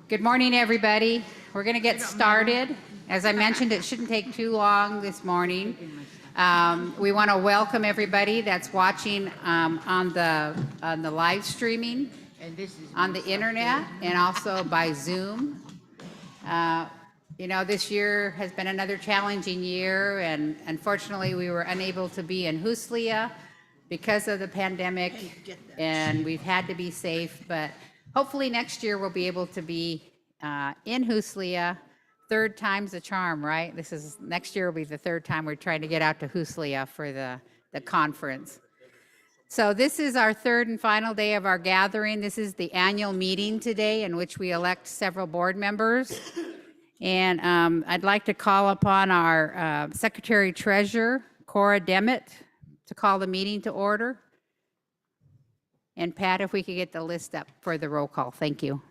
Good morning, everybody. We're going to get started. As I mentioned, it shouldn't take too long this morning. We want to welcome everybody that's watching on the live streaming, on the internet, and also by Zoom. This year has been another challenging year, and unfortunately, we were unable to be in Huslia because of the pandemic, and we've had to be safe, but hopefully next year we'll be able to be in Huslia. Third time's a charm, right? Next year will be the third time we're trying to get out to Huslia for the conference. So this is our third and final day of our gathering. This is the annual meeting today in which we elect several board members. And I'd like to call upon our Secretary Treasurer, Cora Demet, to call the meeting to order. And Pat, if we could get the list up for the roll call. Thank you.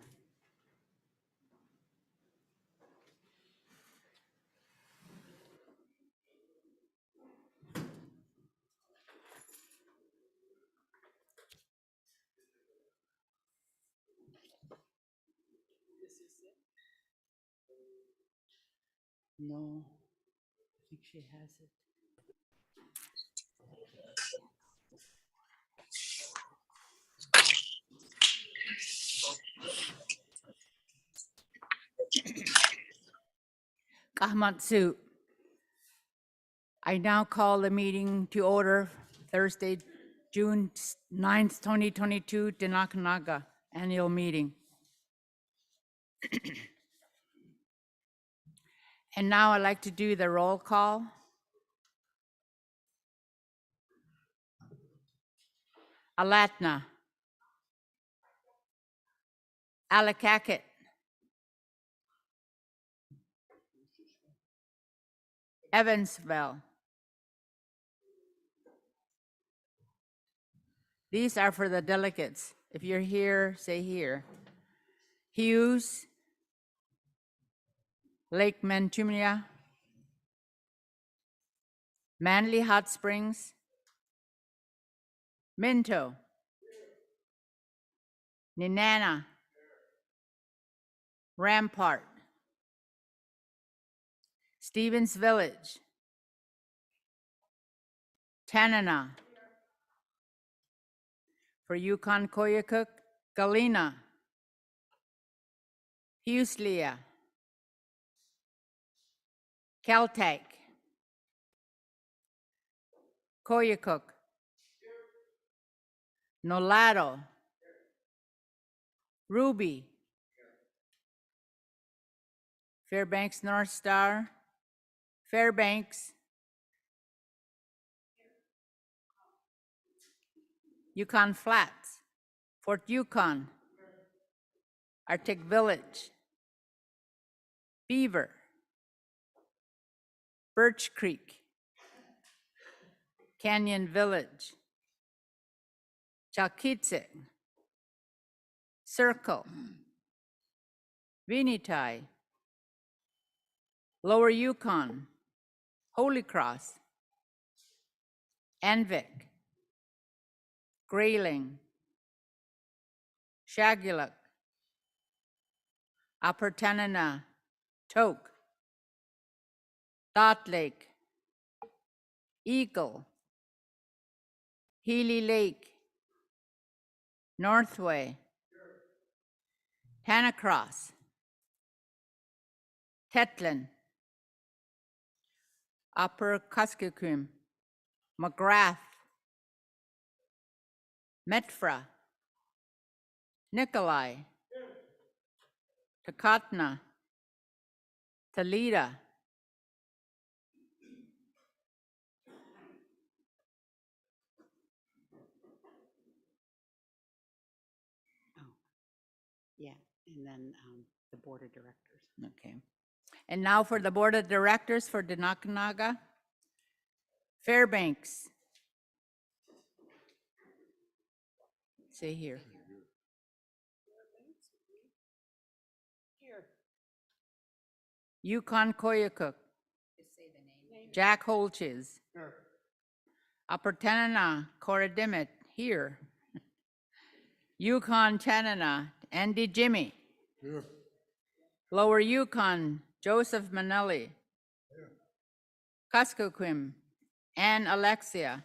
No, I think she has it. Kahamatsu. I now call the meeting to order Thursday, June 9th, 2022, Denakkanaaga annual meeting. And now I'd like to do the roll call. Alatna. Alakakit. Evansville. These are for the delegates. If you're here, say here. Hughes, Lake Mantumia, Manly Hot Springs, Minto, Nenana, Rampart, Stevens Village, Tanana, for Yukon Koyukuk, Galena, Huslia, Caltech, Koyukuk, Nolado, Ruby, Fairbanks North Star, Fairbanks, Yukon Flats, Fort Yukon, Arctic Village, Beaver, Birch Creek, Canyon Village, Chalkitsik, Circle, Vinitai, Lower Yukon, Holy Cross, Anvik, Grayling, Shaguiluk, Upper Tanana, Toke, Dot Lake, Eagle, Healy Lake, Northway, Tanacross, Tetlin, Upper Kuskokwim, McGrath, Metra, Nikolai, Takatna, Toledo, Yeah, and then the board of directors. okay. And now for the board of directors for Denakkanaaga, Fairbanks. Say here. Yukon Koyukuk, Just say the name. Jack Holches. Upper Tanana, Cora Dimmitt, here. Yukon Tanana, Andy Jimmy. Lower Yukon, Joseph Manelli. Kuskokwim, Ann Alexia.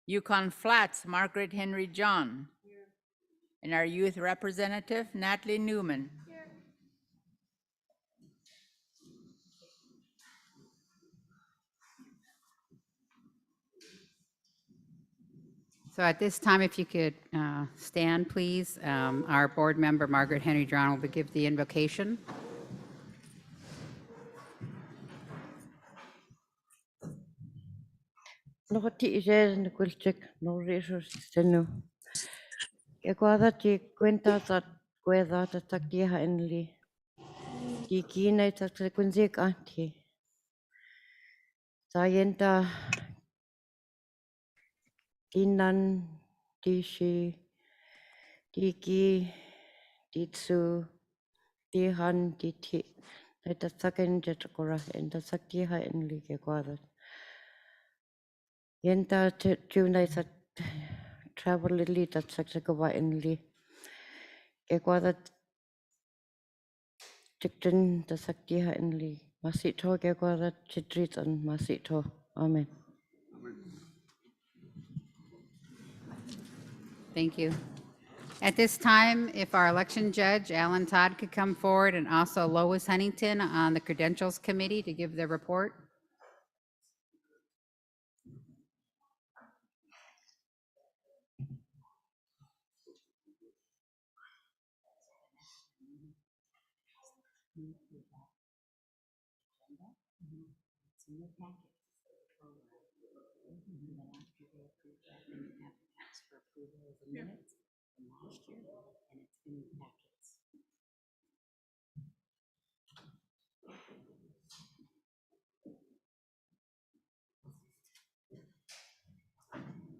Yukon Flats, Margaret Henry John. And our youth representative, Natalie Newman. So at this time, if you could stand, please. Our board member, Margaret Henry John, will give the invocation. No ti iser na kulchek no resource tenu. E kwada ti kwenta ta kweda ta takti ha enli. Ti kina ta kunzik anti. Ta yenta kinan ti shi ti ki ti tsu ti han ti ti. Ta saken jetakora enta sakti ha enli ke kwada. Yenta tuna ta travel lili ta saksakowa enli. Ke kwada Tikten ta saktiha enli masito ke kwada chitritan masito. Amen. Thank you. At this time, if our election judge, Alan Todd, could come forward, and also Lois Huntington on the Credentials Committee to give their report.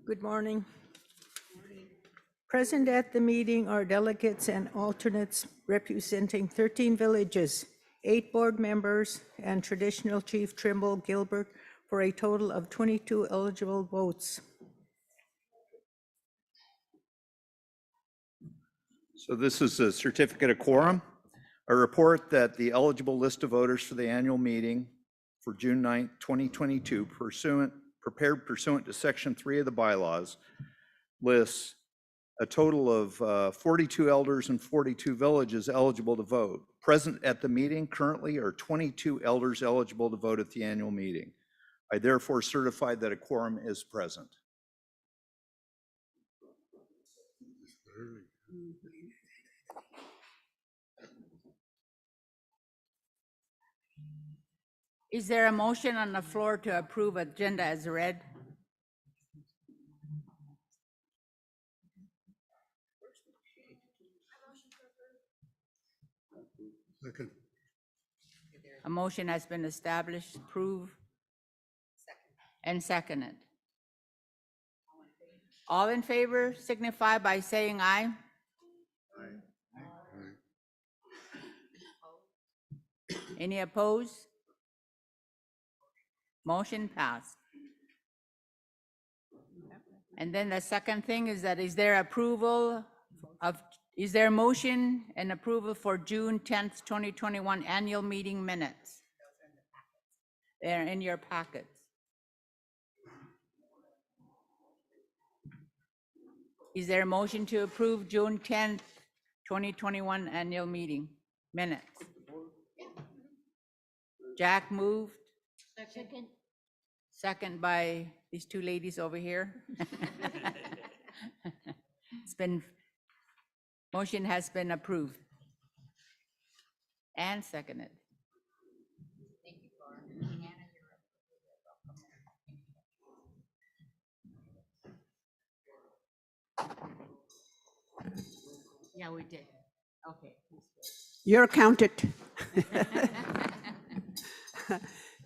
Good morning. Present at the meeting are delegates and alternates representing 13 villages, 8 board members, and traditional chief Trimble Gilbert for a total of 22 eligible votes. So this is a certificate of quorum. I report that the eligible list of voters for the annual meeting for June 9th, 2022, prepared pursuant to Section 3 of the bylaws, lists a total of 42 elders and 42 villages eligible to vote. Present at the meeting currently are 22 elders eligible to vote at the annual meeting. I therefore certify that a quorum is present. Is there a motion on the floor to approve agenda as read? Second. A motion has been established, approve, and seconded. All in favor signify by saying aye. Any opposed? Motion passed. And then the second thing is that is there a motion and approval for June 10th, 2021 annual meeting minutes? They're in your packets. Is there a motion to approve June 10th, 2021 annual meeting minutes? Jack moved. Second by these two ladies over here. Motion has been approved and seconded. Thank you, Laura. Yeah, we did. Okay. You're counted.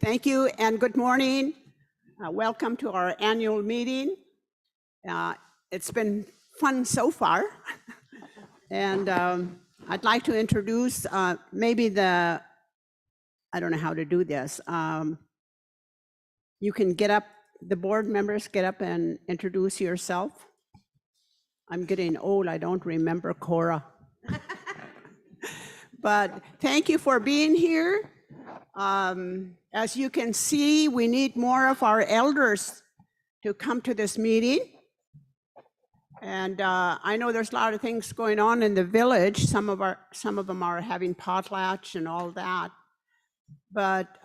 Thank you and good morning. Welcome to our annual meeting. It's been fun so far. And I'd like to introduce I don't know how to do this. You can get up, the board members get up and introduce yourself. I'm getting old, I don't remember Cora. But thank you for being here. As you can see, we need more of our elders to come to this meeting. And I know there's a lot of things going on in the village. Some of them are having potlatch and all that. But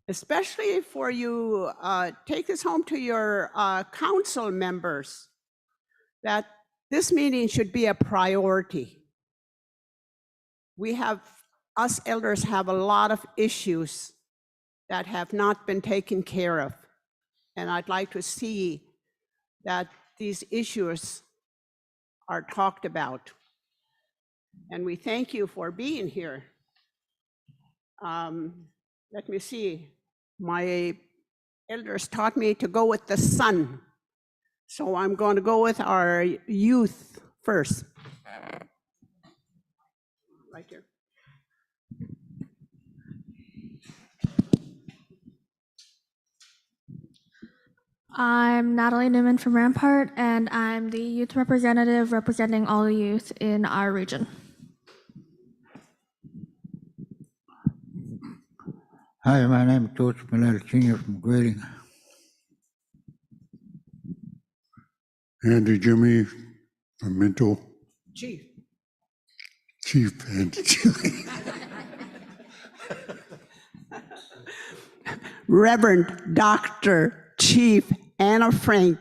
especially for you, take this home to your council members, that this meeting should be a priority. Us elders have a lot of issues that have not been taken care of. And I'd like to see that these issues are talked about. And we thank you for being here. Let me see. My elders taught me to go with the sun. So I'm going to go with our youth first. Right here. I'm Natalie Newman from Rampart, and I'm the youth representative representing all the youth in our region. Hi, my name is George Miller, Senior from Grading. Andy Jimmy from Minto. Chief. Chief Andy Jimmy. Reverend Dr. Chief Anna Frank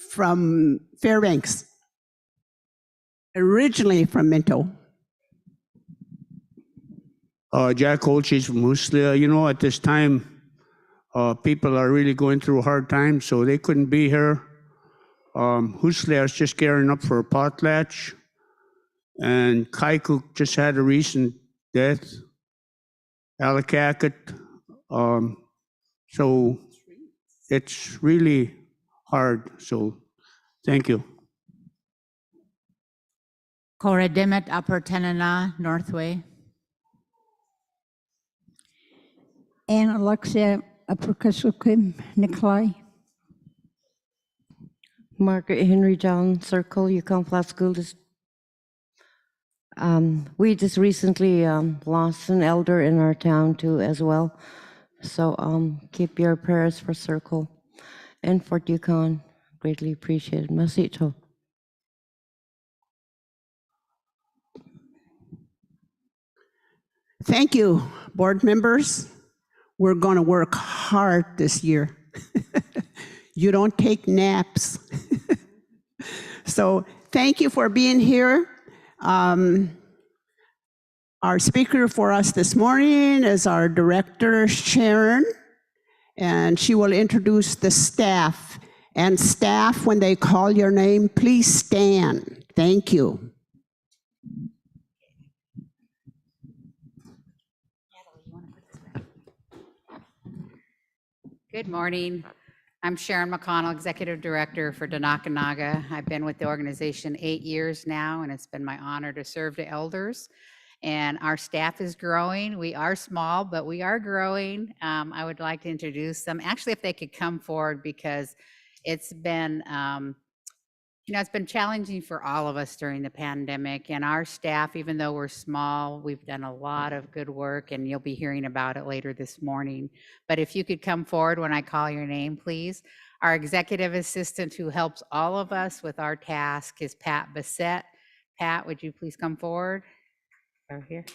from Fairbanks, originally from Minto. Jack Holchis from Huslia. You know, at this time, people are really going through a hard time, so they couldn't be here. Huslia is just gearing up for a potlatch, and Kaikuk just had a recent death. Alakakit. So it's really hard, so thank you. Koredemet Upper Tanana, Northway. And Alexia Aprikasukim Nikolai. Margaret Henry John Circle, Yukon Flats School District. We just recently lost an elder in our town too as well. So keep your prayers for Circle and for Yukon. Greatly appreciated. Masito. Thank you, board members. We're going to work hard this year. You don't take naps. So thank you for being here. Our speaker for us this morning is our director, Sharon, and she will introduce the staff. And staff, when they call your name, please stand. Thank you. Good morning. I'm Sharon McConnell, Executive Director for Denakkanaaga. I've been with the organization 8 years now, and it's been my honor to serve the elders. And our staff is growing. We are small, but we are growing. I would like to introduce them. Actually, if they could come forward, because it's been, it's been challenging for all of us during the pandemic. And our staff, even though we're small, we've done a lot of good work, and you'll be hearing about it later this morning. But if you could come forward when I call your name, please. Our executive assistant who helps all of us with our task is Pat Bissett. Pat, would you please come forward? Over here.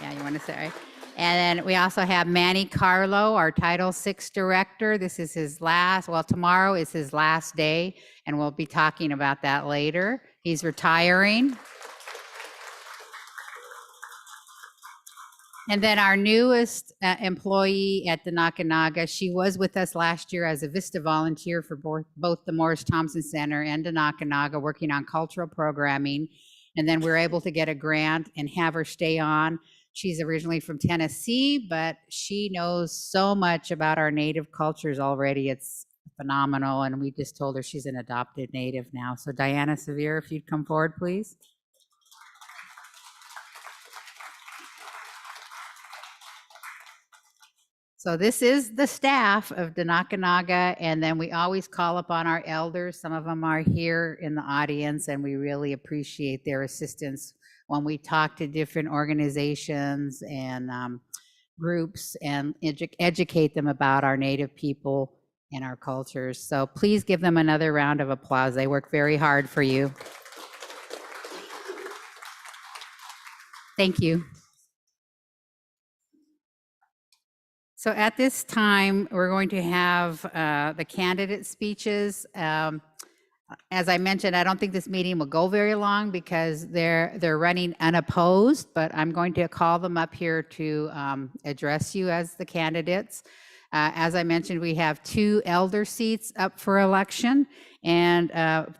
Yeah, you want to say, right? And then we also have Manny Carlo, our Title VI director. This is his tomorrow is his last day, and we'll be talking about that later. He's retiring. And then our newest employee at Denakkanaaga, she was with us last year as a VISTA volunteer for both the Morris Thompson Center and Denakkanaaga, working on cultural programming. And then we were able to get a grant and have her stay on. She's originally from Tennessee, but she knows so much about our native cultures already. It's phenomenal. And we just told her she's an adopted native now. So Diana Severe, if you'd come forward, please. So this is the staff of Denakkanaaga, and then we always call upon our elders. Some of them are here in the audience, and we really appreciate their assistance when we talk to different organizations and groups and educate them about our Native people and our cultures. So please give them another round of applause. They work very hard for you. Thank you. So at this time, we're going to have the candidate speeches. As I mentioned, I don't think this meeting will go very long because they're running unopposed, but I'm going to call them up here to address you as the candidates. As I mentioned, we have 2 elder seats up for election, and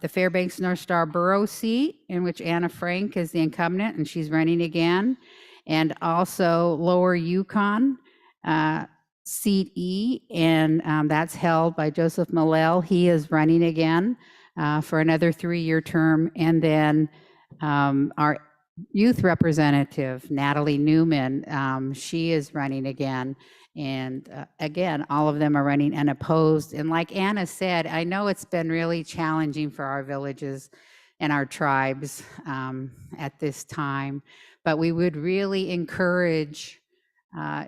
the Fairbanks North Star Borough seat, in which Anna Frank is the incumbent, and she's running again, and also Lower Yukon seat E, and that's held by Joseph Millell. He is running again for another 3-year term. And then our youth representative, Natalie Newman, she is running again. And again, all of them are running unopposed. And like Anna said, I know it's been really challenging for our villages and our tribes at this time, but we would really encourage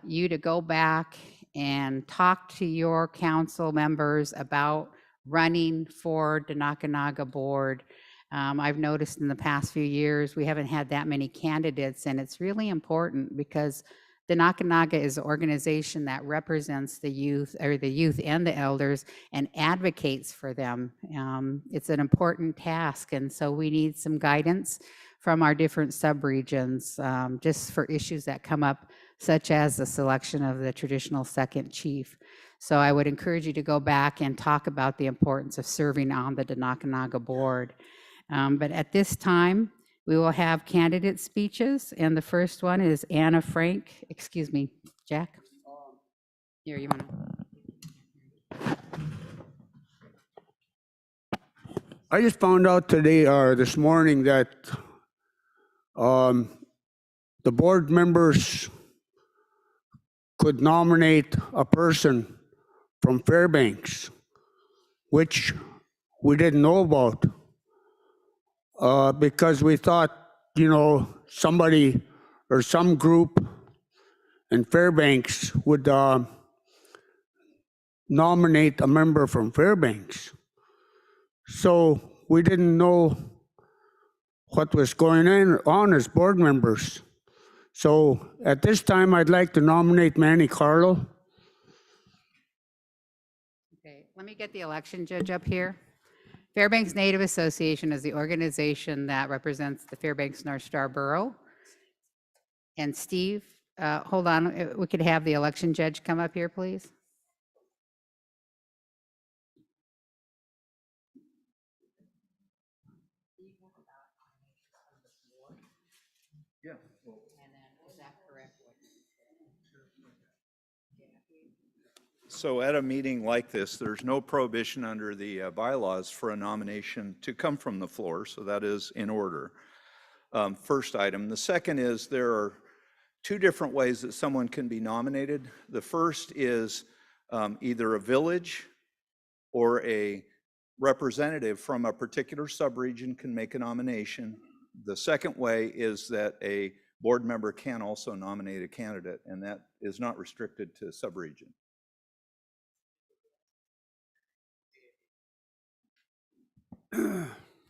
you to go back and talk to your council members about running for Denakkanaaga board. I've noticed in the past few years, we haven't had that many candidates, and it's really important because Denakkanaaga is an organization that represents the youth, or the youth and the elders, and advocates for them. It's an important task, and so we need some guidance from our different subregions, just for issues that come up, such as the selection of the traditional second chief. So I would encourage you to go back and talk about the importance of serving on the Denakkanaaga board. But at this time, we will have candidate speeches, and the first one is Anna Frank. Excuse me, Jack. Here, you want to? I just found out today or this morning that the board members could nominate a person from Fairbanks, which we didn't know about, because we thought, somebody or some group in Fairbanks would nominate a member from Fairbanks. So we didn't know what was going on as board members. So at this time, I'd like to nominate Manny Carlo. Okay, let me get the election judge up here. Fairbanks Native Association is the organization that represents the Fairbanks North Star Borough. And Steve, hold on, we could have the election judge come up here, please. Yeah. And then, is that correct? So at a meeting like this, there's no prohibition under the bylaws for a nomination to come from the floor, so that is in order. First item. The second is there are 2 different ways that someone can be nominated. The first is either a village or a representative from a particular subregion can make a nomination. The second way is that a board member can also nominate a candidate, and that is not restricted to subregion.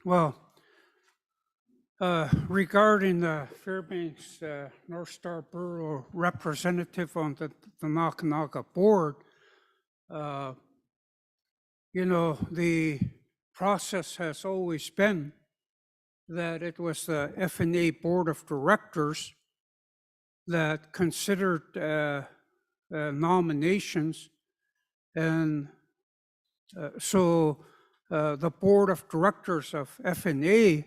Well, regarding the Fairbanks North Star Borough representative on the Denakkanaaga board, the process has always been that it was the FNA Board of Directors that considered nominations, and so the Board of Directors of FNA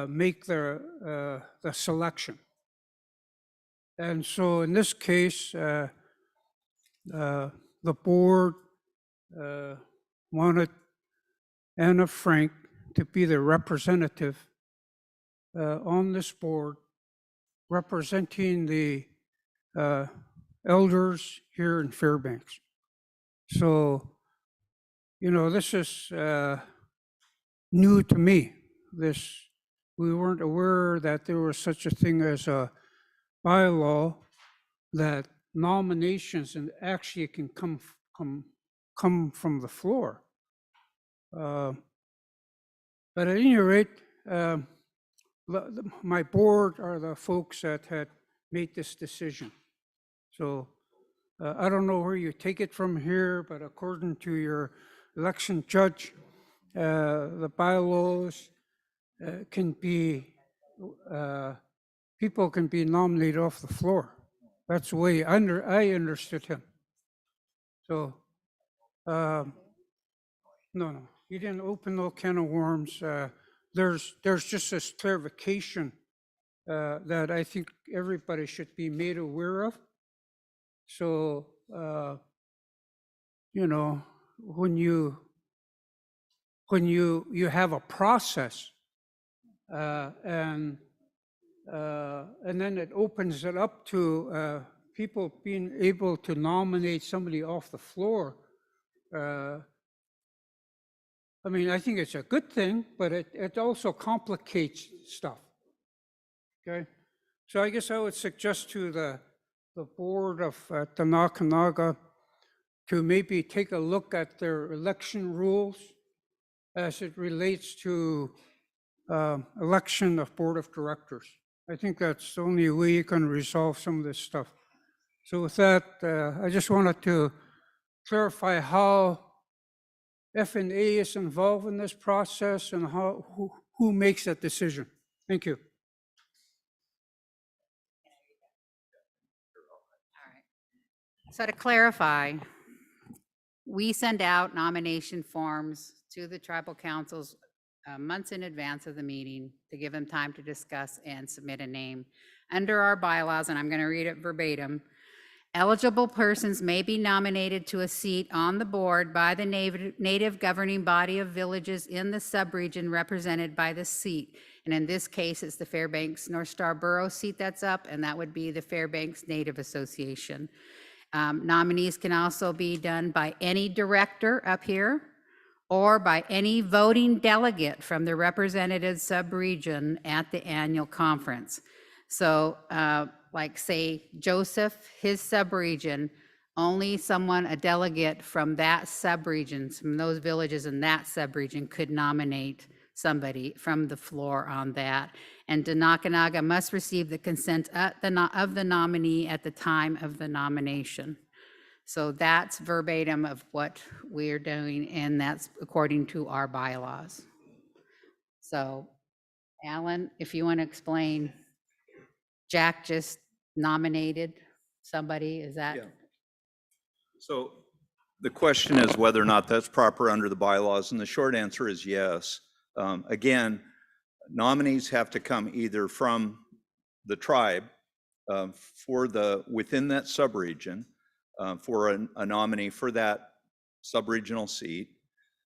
make the selection. And so in this case, the board wanted Anna Frank to be the representative on this board, representing the elders here in Fairbanks. So, this is new to me. We weren't aware that there was such a thing as a bylaw that nominations and actually can come from the floor. But at any rate, my board are the folks that had made this decision. So I don't know where you take it from here, but according to your election judge, the bylaws can be, people can be nominated off the floor. That's the way I understood him. So, no, you didn't open no can of worms. There's just this clarification that I think everybody should be made aware of. So, when you have a process, and then it opens it up to people being able to nominate somebody off the floor. I mean, I think it's a good thing, but it also complicates stuff. Okay, so I guess I would suggest to the board of Denakkanaaga to maybe take a look at their election rules as it relates to election of board of directors. I think that's the only way you can resolve some of this stuff. So with that, I just wanted to clarify how F&A is involved in this process and who makes that decision. Thank you. So to clarify, we send out nomination forms to the tribal councils months in advance of the meeting to give them time to discuss and submit a name. Under our bylaws, and I'm going to read it verbatim, eligible persons may be nominated to a seat on the board by the native governing body of villages in the subregion represented by the seat. And in this case, it's the Fairbanks North Star Borough seat that's up, and that would be the Fairbanks Native Association. Nominees can also be done by any director up here or by any voting delegate from the representative subregion at the annual conference. So like say Joseph, his subregion, only someone, a delegate from that subregion, from those villages in that subregion could nominate somebody from the floor on that. And Denakkanaaga must receive the consent of the nominee at the time of the nomination. So that's verbatim of what we're doing, and that's according to our bylaws. So Alan, if you want to explain, Jack just nominated somebody, is that? Yeah. So the question is whether or not that's proper under the bylaws, and the short answer is yes. Again, nominees have to come either from the tribe within that subregion for a nominee for that subregional seat.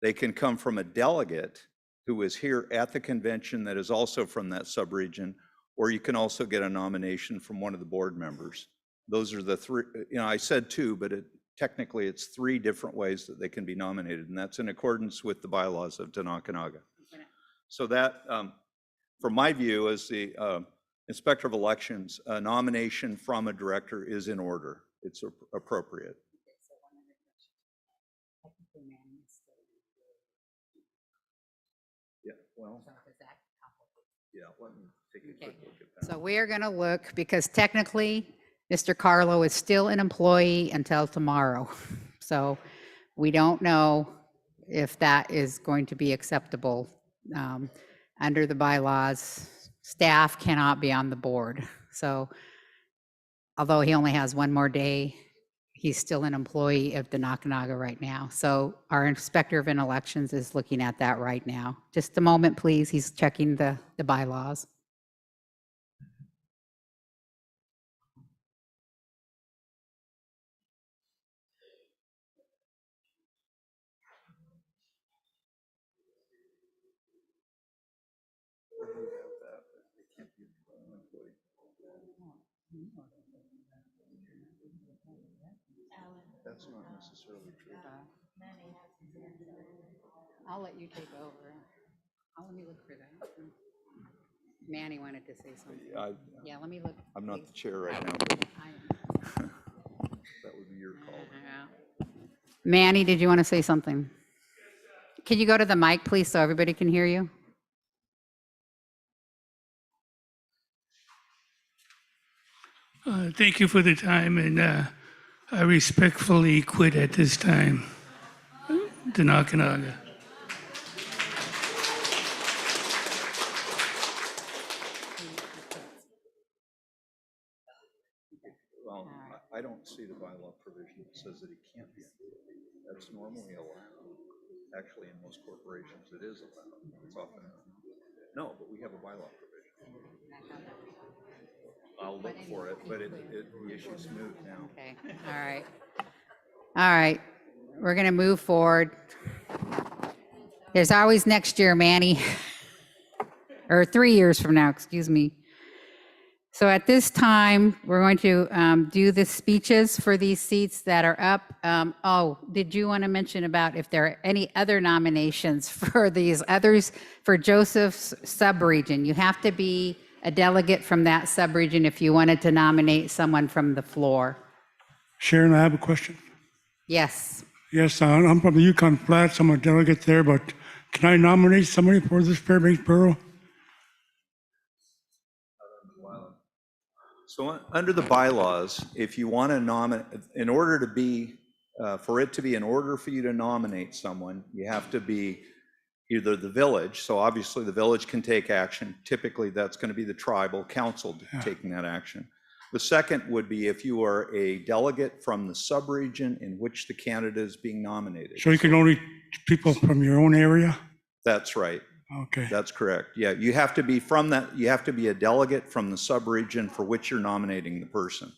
They can come from a delegate who is here at the convention that is also from that subregion, or you can also get a nomination from one of the board members. Those are the three, I said two, but technically it's three different ways that they can be nominated, and that's in accordance with the bylaws of Denakkanaaga. So that, from my view as the Inspector of Elections, a nomination from a director is in order. It's appropriate. Yeah, well, yeah, let me take a quick look at that. So we are going to look, because technically, Mr. Carlo is still an employee until tomorrow. So we don't know if that is going to be acceptable. Under the bylaws, staff cannot be on the board. So although he only has one more day, he's still an employee of Denakkanaaga right now. So our Inspector of Elections is looking at that right now. Just a moment, please. He's checking the bylaws. That's not necessarily true. I'll let you take over. Let me look for that. Manny wanted to say something. Yeah, let me look. I'm not the chair right now, but that would be your call. Manny, did you want to say something? Can you go to the mic, please, so everybody can hear you? Thank you for the time, and I respectfully quit at this time. Denakkanaaga. Well, I don't see the bylaw provision that says that it can't be. That's normally allowed. Actually, in most corporations, it is allowed. It's often. No, but we have a bylaw provision. I'll look for it, but the issue's moot now. Okay, all right. All right, we're going to move forward. There's always next year, Manny, or 3 years from now, excuse me. So at this time, we're going to do the speeches for these seats that are up. Oh, did you want to mention about if there are any other nominations for these others for Joseph's subregion? You have to be a delegate from that subregion if you wanted to nominate someone from the floor. Sharon, I have a question. Yes. Yes, I'm from the Yukon Flats. I'm a delegate there, but can I nominate somebody for this Fairbanks Borough? So under the bylaws, if you want to nominate, in order to be, for it to be in order for you to nominate someone, you have to be either the village, so obviously the village can take action. Typically, that's going to be the tribal council taking that action. The second would be if you are a delegate from the subregion in which the candidate is being nominated. So you can only people from your own area? That's right. Okay. That's correct. Yeah, you have to be from that, you have to be a delegate from the subregion for which you're nominating the person.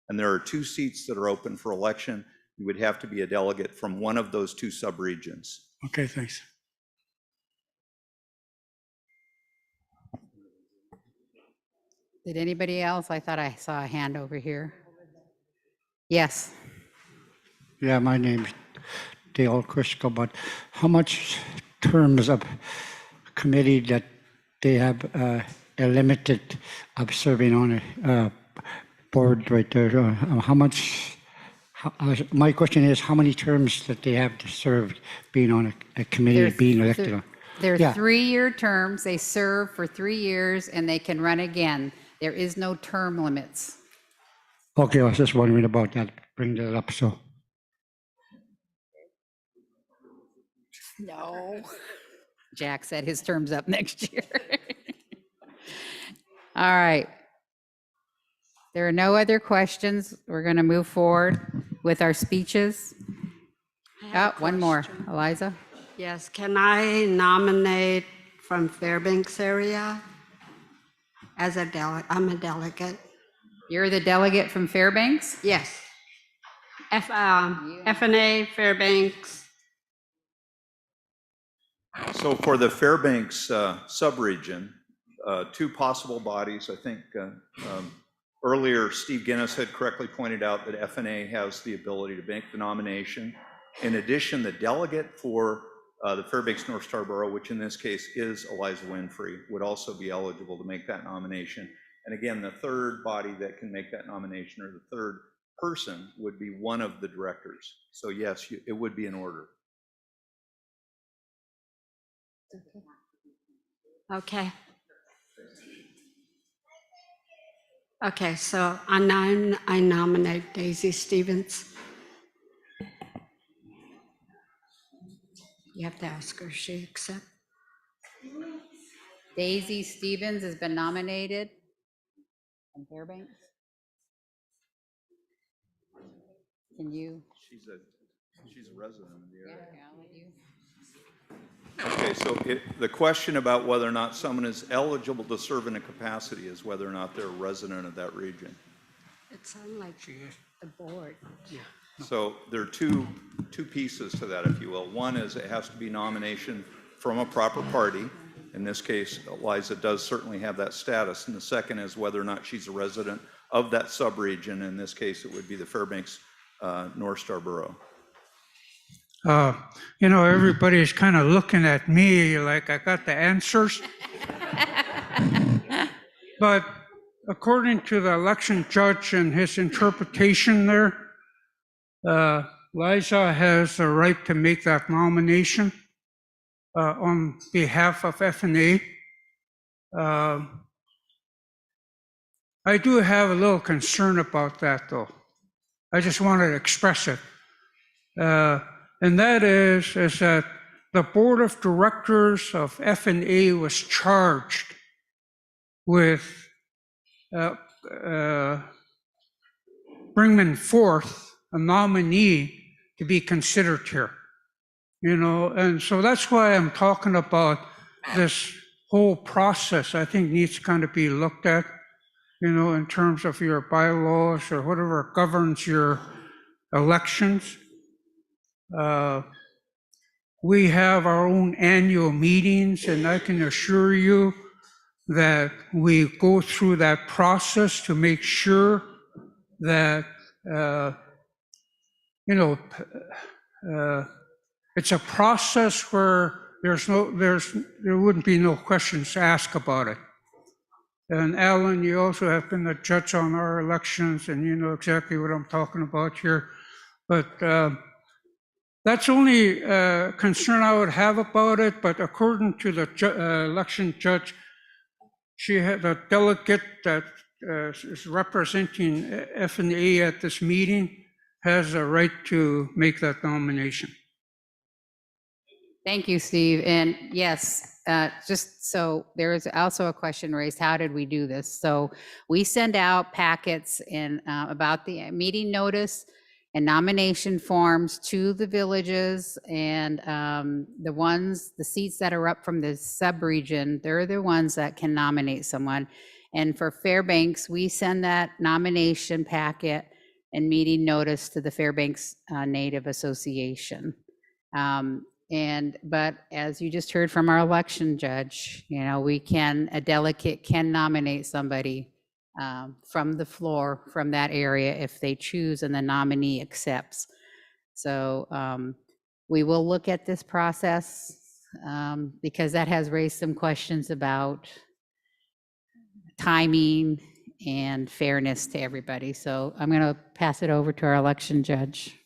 And there are 2 seats that are open for election. You would have to be a delegate from one of those 2 subregions. Okay, thanks. Did anybody else? I thought I saw a hand over here. Yes. Yeah, my name's Dale Crisco, but how much terms of committee that they have a limited of serving on a board right there? How much, my question is how many terms that they have to serve being on a committee, being elected on? They're Yeah. 3-year terms. They serve for 3 years and they can run again. There is no term limits. Okay, I was just wondering about that, bring that up, so. No. Jack said his term's up next year. All right. There are no other questions. We're going to move forward with our speeches. Oh, one more. Eliza? Yes, can I nominate from Fairbanks area as a delegate? I'm a delegate. You're the delegate from Fairbanks? Yes. FNA, Fairbanks. So for the Fairbanks subregion, 2 possible bodies, I think earlier Steve Guinness had correctly pointed out that FNA has the ability to make the nomination. In addition, the delegate for the Fairbanks North Star Borough, which in this case is Eliza Winfrey, would also be eligible to make that nomination. And again, the third body that can make that nomination, or the third person, would be one of the directors. So yes, it would be in order. Okay. Okay, so I nominate Daisy Stevens. You have to ask her if she accepts. Daisy Stevens has been nominated from Fairbanks. Can you? She's a resident of the area. Yeah, I'll let you. Okay, so the question about whether or not someone is eligible to serve in a capacity is whether or not they're a resident of that region. It sounds like the board. Yeah. So there are two pieces to that, if you will. One is it has to be nomination from a proper party. In this case, Eliza does certainly have that status. And the second is whether or not she's a resident of that subregion. In this case, it would be the Fairbanks North Starborough. You know, everybody's kind of looking at me like I got the answers. But according to the election judge and his interpretation there, Liza has the right to make that nomination on behalf of FNA. I do have a little concern about that, though. I just wanted to express it. And that is that the board of directors of FNA was charged with bringing forth a nominee to be considered here. You know, and so that's why I'm talking about this whole process. I think needs to kind of be looked at, you know, in terms of your bylaws or whatever governs your elections. We have our own annual meetings, and I can assure you that we go through that process to make sure that, you know, it's a process where there wouldn't be no questions asked about it. And Alan, you also have been a judge on our elections, and you know exactly what I'm talking about here. But that's only concern I would have about it. But according to the election judge, she had a delegate that is representing FNA at this meeting has a right to make that nomination. Thank you, Steve. And yes, just so there is also a question raised, how did we do this? So we send out packets about the meeting notice and nomination forms to the villages, and the seats that are up from the sub-region, they're the ones that can nominate someone. And for Fairbanks, we send that nomination packet and meeting notice to the Fairbanks Native Association. But as you just heard from our election judge, you know, a delegate can nominate somebody from the floor from that area if they choose and the nominee accepts. So we will look at this process because that has raised some questions about timing and fairness to everybody. So I'm going to pass it over to our election judge.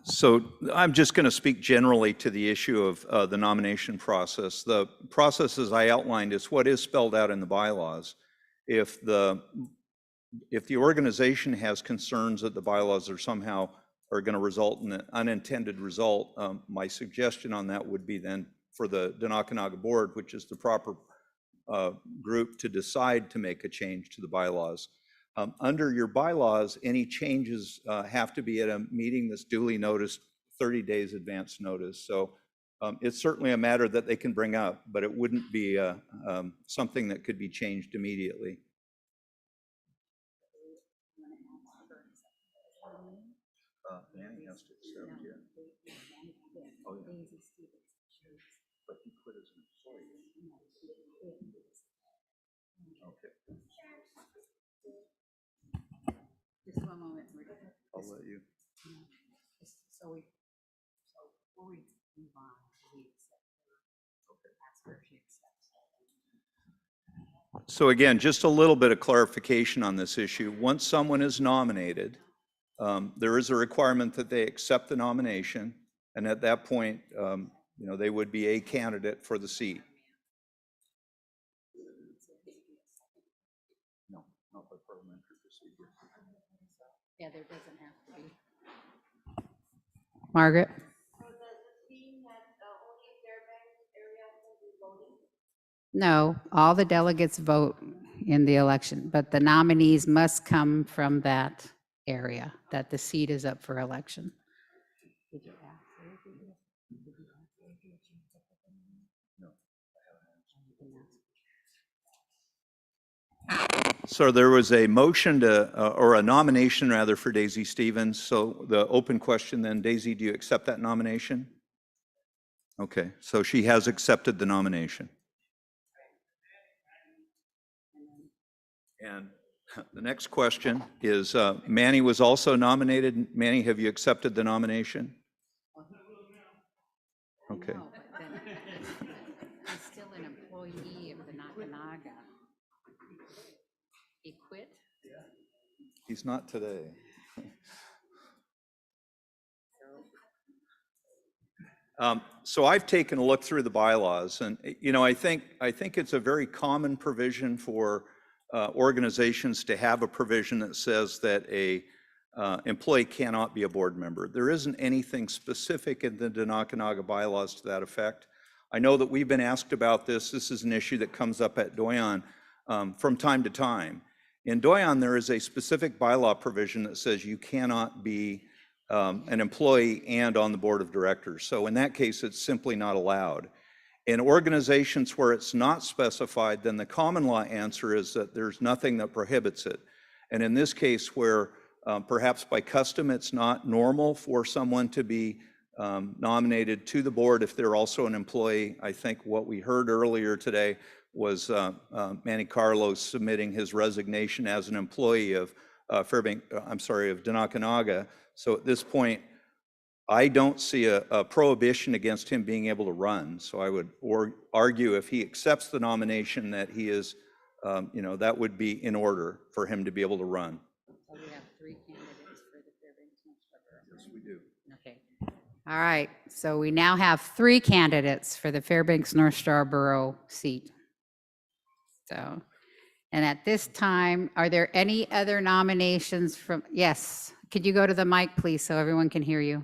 So I'm just going to speak generally to the issue of the nomination process. The process, as I outlined, is what is spelled out in the bylaws. If the organization has concerns that the bylaws are somehow going to result in an unintended result, my suggestion on that would be then for the Denakkanaaga board, which is the proper group to decide to make a change to the bylaws. Under your bylaws, any changes have to be at a meeting that's duly noticed 30 days advance notice. So it's certainly a matter that they can bring up, but it wouldn't be something that could be changed immediately. Manny has to accept, yeah. Oh, yeah. But he quit as an employee. Okay. Just one moment. I'll let you. So before we move on, we accept ask her if she accepts. So again, just a little bit of clarification on this issue. Once someone is nominated, there is a requirement that they accept the nomination, and at that point, you know, they would be a candidate for the seat. No, not by parliamentary procedure. Yeah, there doesn't have to be. Margaret? No, all the delegates vote in the election, but the nominees must come from that area, that the seat is up for election. Did you ask her? So there was a motion or a nomination rather for Daisy Stevens. So the open question then, Daisy, do you accept that nomination? Okay, so she has accepted the nomination. And The next question is, Manny was also nominated. Manny, have you accepted the nomination? Okay. No, but then he's still an employee of the Denakkanaaga. He quit? He's not today. So I've taken a look through the bylaws, and I think it's a very common provision for organizations to have a provision that says that a employee cannot be a board member. There isn't anything specific in the Denakkanaaga bylaws to that effect. I know that we've been asked about this. This is an issue that comes up at Doyon from time to time. In Doyon, there is a specific bylaw provision that says you cannot be an employee and on the board of directors. So in that case, it's simply not allowed. In organizations where it's not specified, then the common law answer is that there's nothing that prohibits it. And in this case, where perhaps by custom it's not normal for someone to be nominated to the board if they're also an employee, I think what we heard earlier today was Manny Carlos submitting his resignation as an employee of of Denakkanaaga. So at this point, I don't see a prohibition against him being able to run. So I would argue if he accepts the nomination that he is, that would be in order for him to be able to run. So we have 3 candidates for the Fairbanks North Star Borough. Yes, we do. Okay. All right. So we now have 3 candidates for the Fairbanks North Star Borough seat. So, and at this time, are there any other nominations from, yes, could you go to the mic, please, so everyone can hear you?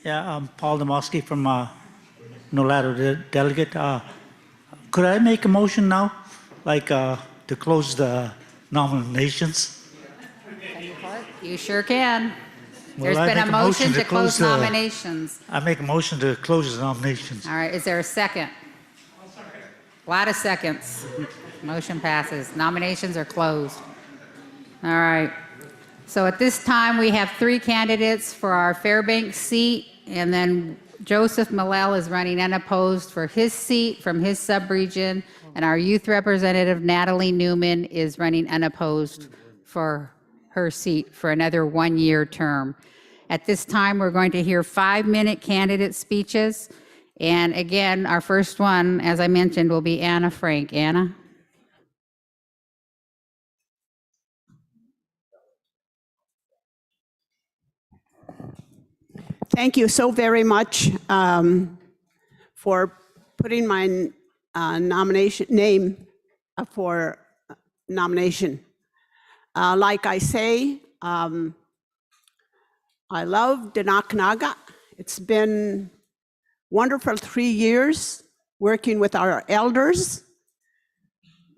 Yeah, I'm Paul Demosky from Nolato Delegate. Could I make a motion now, to close the nominations? You sure can. Well, There's I been a make motion to close close nominations. I make a motion to close the nominations. All right, is there a second? A lot of seconds. Motion passes. Nominations are closed. All right. So at this time, we have 3 candidates for our Fairbanks seat, and then Joseph Millell is running unopposed for his seat from his subregion, and our youth representative, Natalie Newman, is running unopposed for her seat for another 1-year term. At this time, we're going to hear 5-minute candidate speeches. And again, our first one, as I mentioned, will be Anna Frank. Anna? Thank you so very much for putting my name for nomination. Like I say, I love Denakkanaaga. It's been wonderful 3 years working with our elders,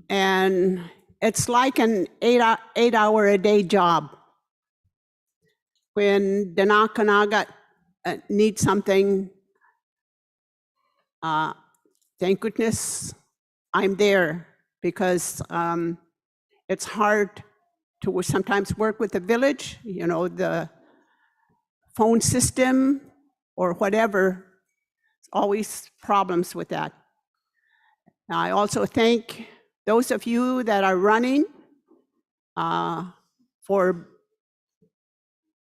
and it's like an 8-hour-a-day job. When Denakkanaaga needs something, thank goodness I'm there, because it's hard to sometimes work with the village, the phone system or whatever, always problems with that. I also thank those of you that are running for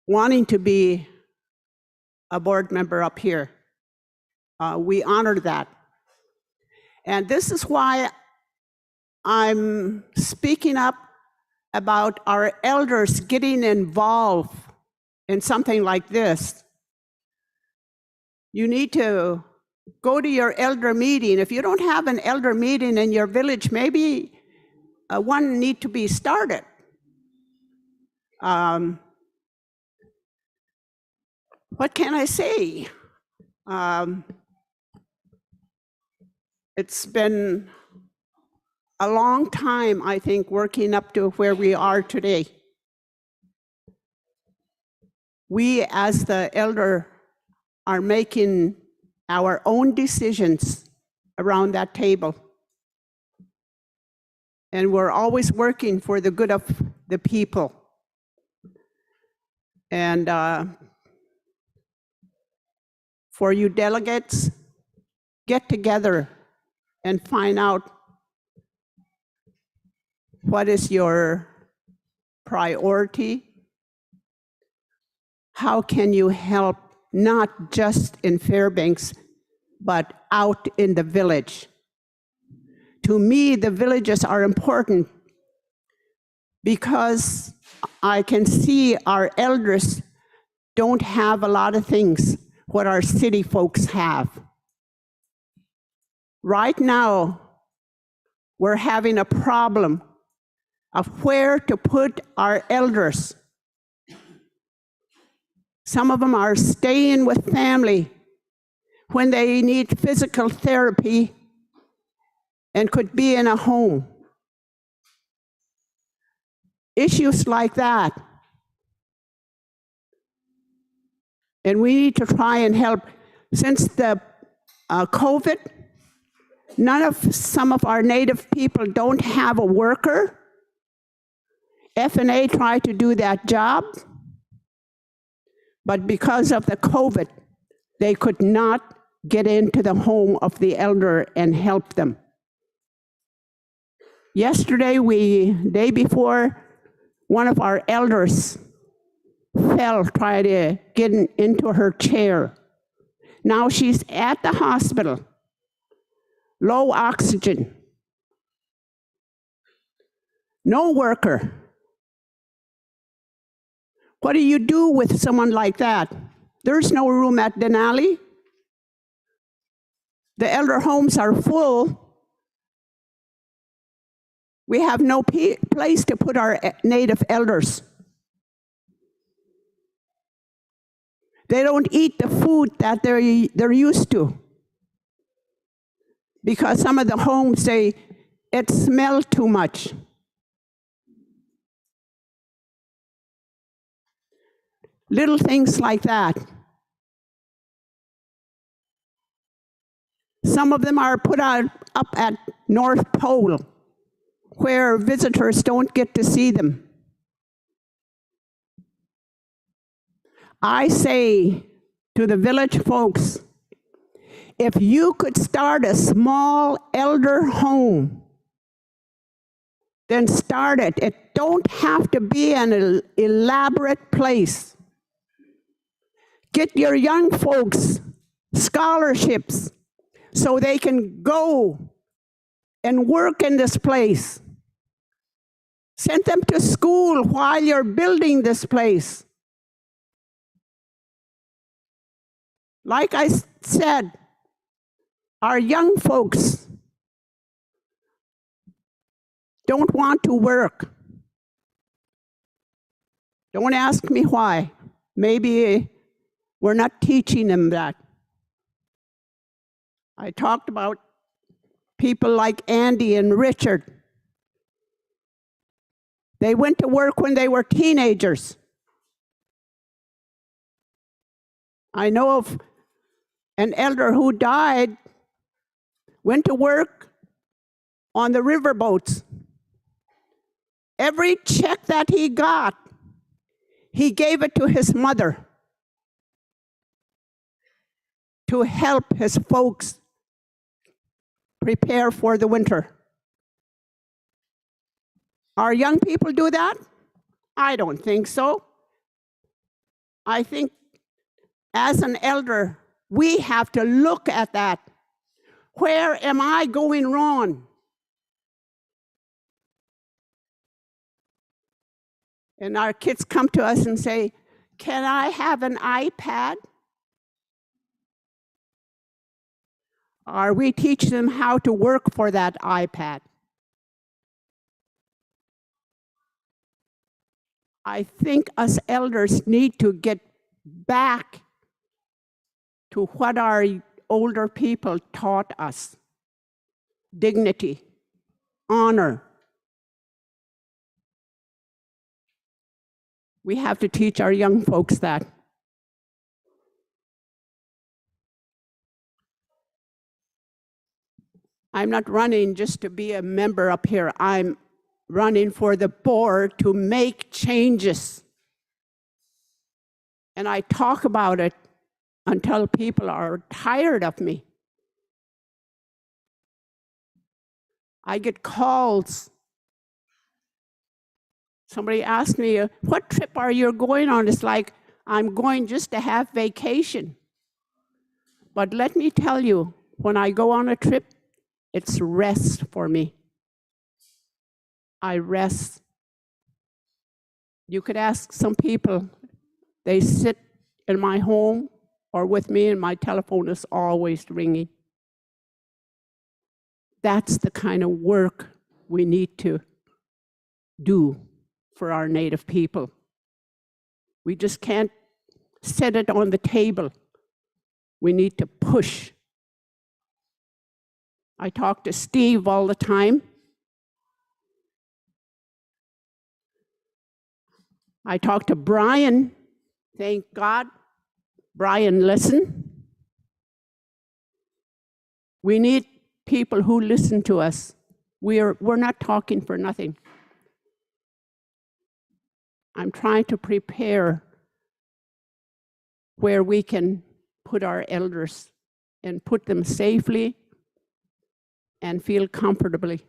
wanting to be a board member up here. We honor that. And this is why I'm speaking up about our elders getting involved in something like this. You need to go to your elder meeting. If you don't have an elder meeting in your village, maybe one need to be started. What can I say? It's been a long time, I think, working up to where we are today. We, as the elder, are making our own decisions around that table. And we're always working for the good of the people. And for you delegates, get together and find out what is your priority. How can you help not just in Fairbanks, but out in the village? To me, the villages are important because I can see our elders don't have a lot of things what our city folks have. Right now, we're having a problem of where to put our elders. Some of them are staying with family when they need physical therapy and could be in a home. Issues like that. And we need to try and help. Since the COVID, some of our Native people don't have a worker. FNA tried to do that job, but because of the COVID, they could not get into the home of the elder and help them. Yesterday, day before, one of our elders fell trying to get into her chair. Now she's at the hospital, low oxygen, no worker. What do you do with someone like that? There's no room at Denali. The elder homes are full. We have no place to put our Native elders. They don't eat the food that they're used to. Because some of the homes say it smells too much. Little things like that. Some of them are put up at North Pole, where visitors don't get to see them. I say to the village folks, if you could start a small elder home, then start it. It don't have to be an elaborate place. Get your young folks scholarships so they can go and work in this place. Send them to school while you're building this place. Like I said, our young folks don't want to work. Don't ask me why. Maybe we're not teaching them that. I talked about people like Andy and Richard. They went to work when they were teenagers. I know of an elder who died, went to work on the riverboats. Every check that he got, he gave it to his mother to help his folks prepare for the winter. Our young people do that? I don't think so. I think as an elder, we have to look at that. Where am I going wrong? And our kids come to us and say, can I have an iPad? Or we teach them how to work for that iPad. I think us elders need to get back to what our older people taught us. Dignity, honor. We have to teach our young folks that. I'm not running just to be a member up here. I'm running for the board to make changes. And I talk about it until people are tired of me. I get calls. Somebody asked me, what trip are you going on? It's like, I'm going just to have vacation. But let me tell you, when I go on a trip, it's rest for me. I rest. You could ask some people, they sit in my home or with me and my telephone is always ringing. That's the kind of work we need to do for our Native people. We just can't set it on the table. We need to push. I talk to Steve all the time. I talk to Brian. Thank God, Brian, listen. We need people who listen to us. We're not talking for nothing. I'm trying to prepare where we can put our elders and put them safely and feel comfortably.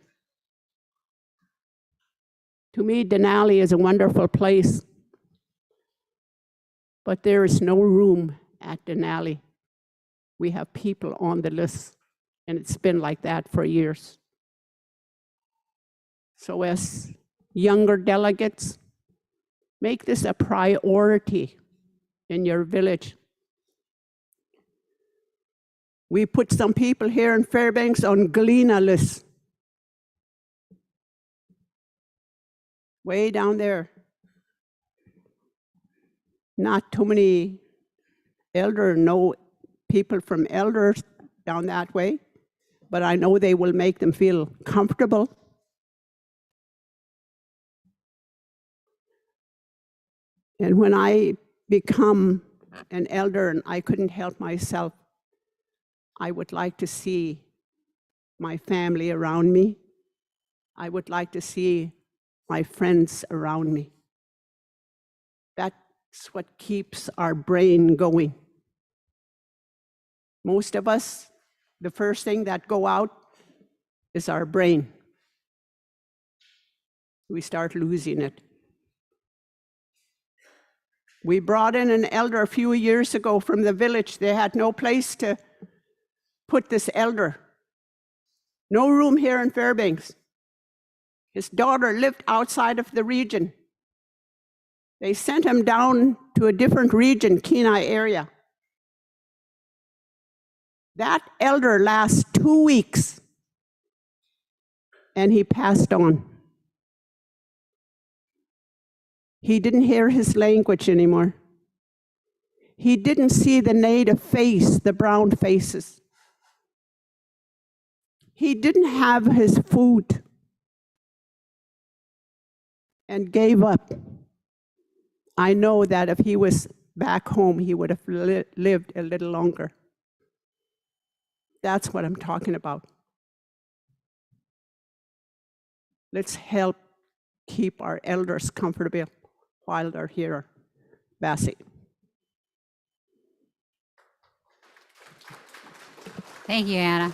To me, Denali is a wonderful place, but there is no room at Denali. We have people on the list, and it's been like that for years. So as younger delegates, make this a priority in your village. We put some people here in Fairbanks on Galena list. Way down there. Not too many no people from elders down that way, but I know they will make them feel comfortable. And when I become an elder and I couldn't help myself, I would like to see my family around me. I would like to see my friends around me. That's what keeps our brain going. Most of us, the first thing that go out is our brain. We start losing it. We brought in an elder a few years ago from the village. They had no place to put this elder. No room here in Fairbanks. His daughter lived outside of the region. They sent him down to a different region, Kenai area. That elder lasts 2 weeks, and he passed on. He didn't hear his language anymore. He didn't see the native face, the brown faces. He didn't have his food and gave up. I know that if he was back home, he would have lived a little longer. That's what I'm talking about. Let's help keep our elders comfortable while they're here. Bassie. Thank you, Anna.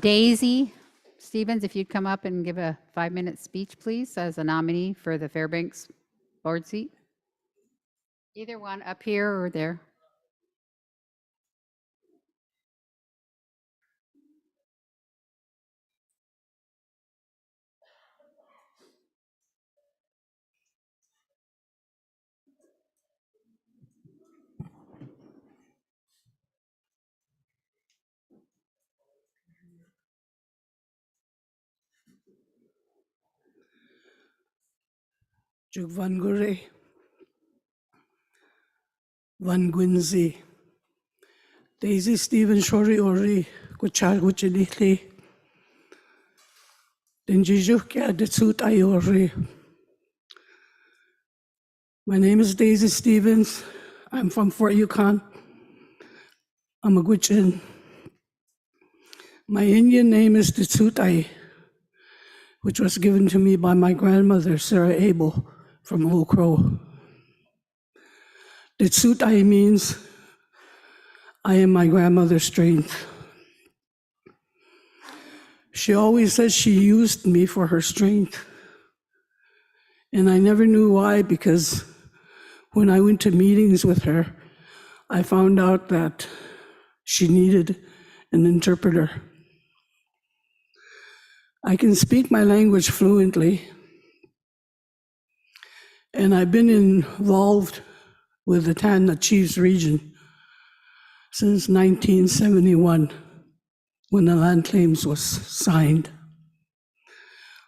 Daisy Stevens, if you'd come up and give a 5-minute speech, please, as a nominee for the Fairbanks board seat. Either one, up here or there. Jugvangure, Van Gwinzi, Daisy Stephen Shori Ori, Guchar Guchiditli, Dinjijukia Ditsut Ayori. My name is Daisy Stevens. I'm from Fort Yukon. I'm a Gwich'in. My Indian name is Ditsutai, which was given to me by my grandmother, Sarah Abel, from Old Crow. Ditsutai means I am my grandmother's strength. She always said she used me for her strength. And I never knew why, because when I went to meetings with her, I found out that she needed an interpreter. I can speak my language fluently, and I've been involved with the Tanna Chiefs region since 1971, when the land claims was signed.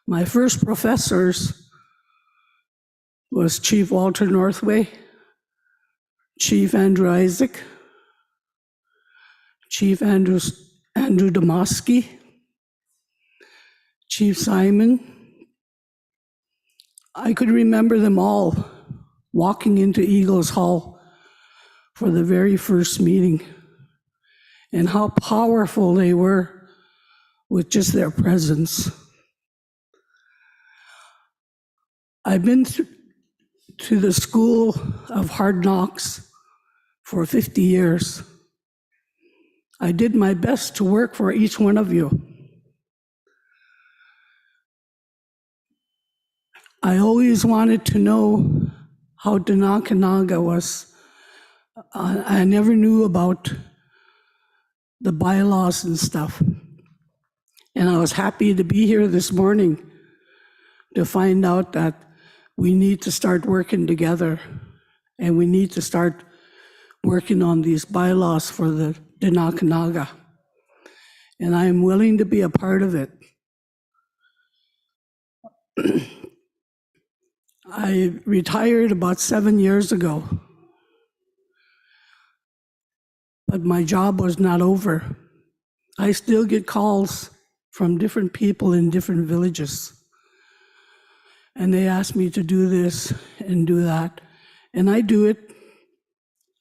My first professors was Chief Walter Northway, Chief Andrew Isaac, Chief Andrew Damasky, Chief Simon. I could remember them all walking into Eagles Hall for the very first meeting, and how powerful they were with just their presence. I've been to the School of Hard Knocks for 50 years. I did my best to work for each one of you. I always wanted to know how Denakkanaaga was. I never knew about the bylaws and stuff. And I was happy to be here this morning to find out that we need to start working together, and we need to start working on these bylaws for the Denakkanaaga. And I am willing to be a part of it. I retired about 7 years ago, but my job was not over. I still get calls from different people in different villages, and they ask me to do this and do that, and I do it.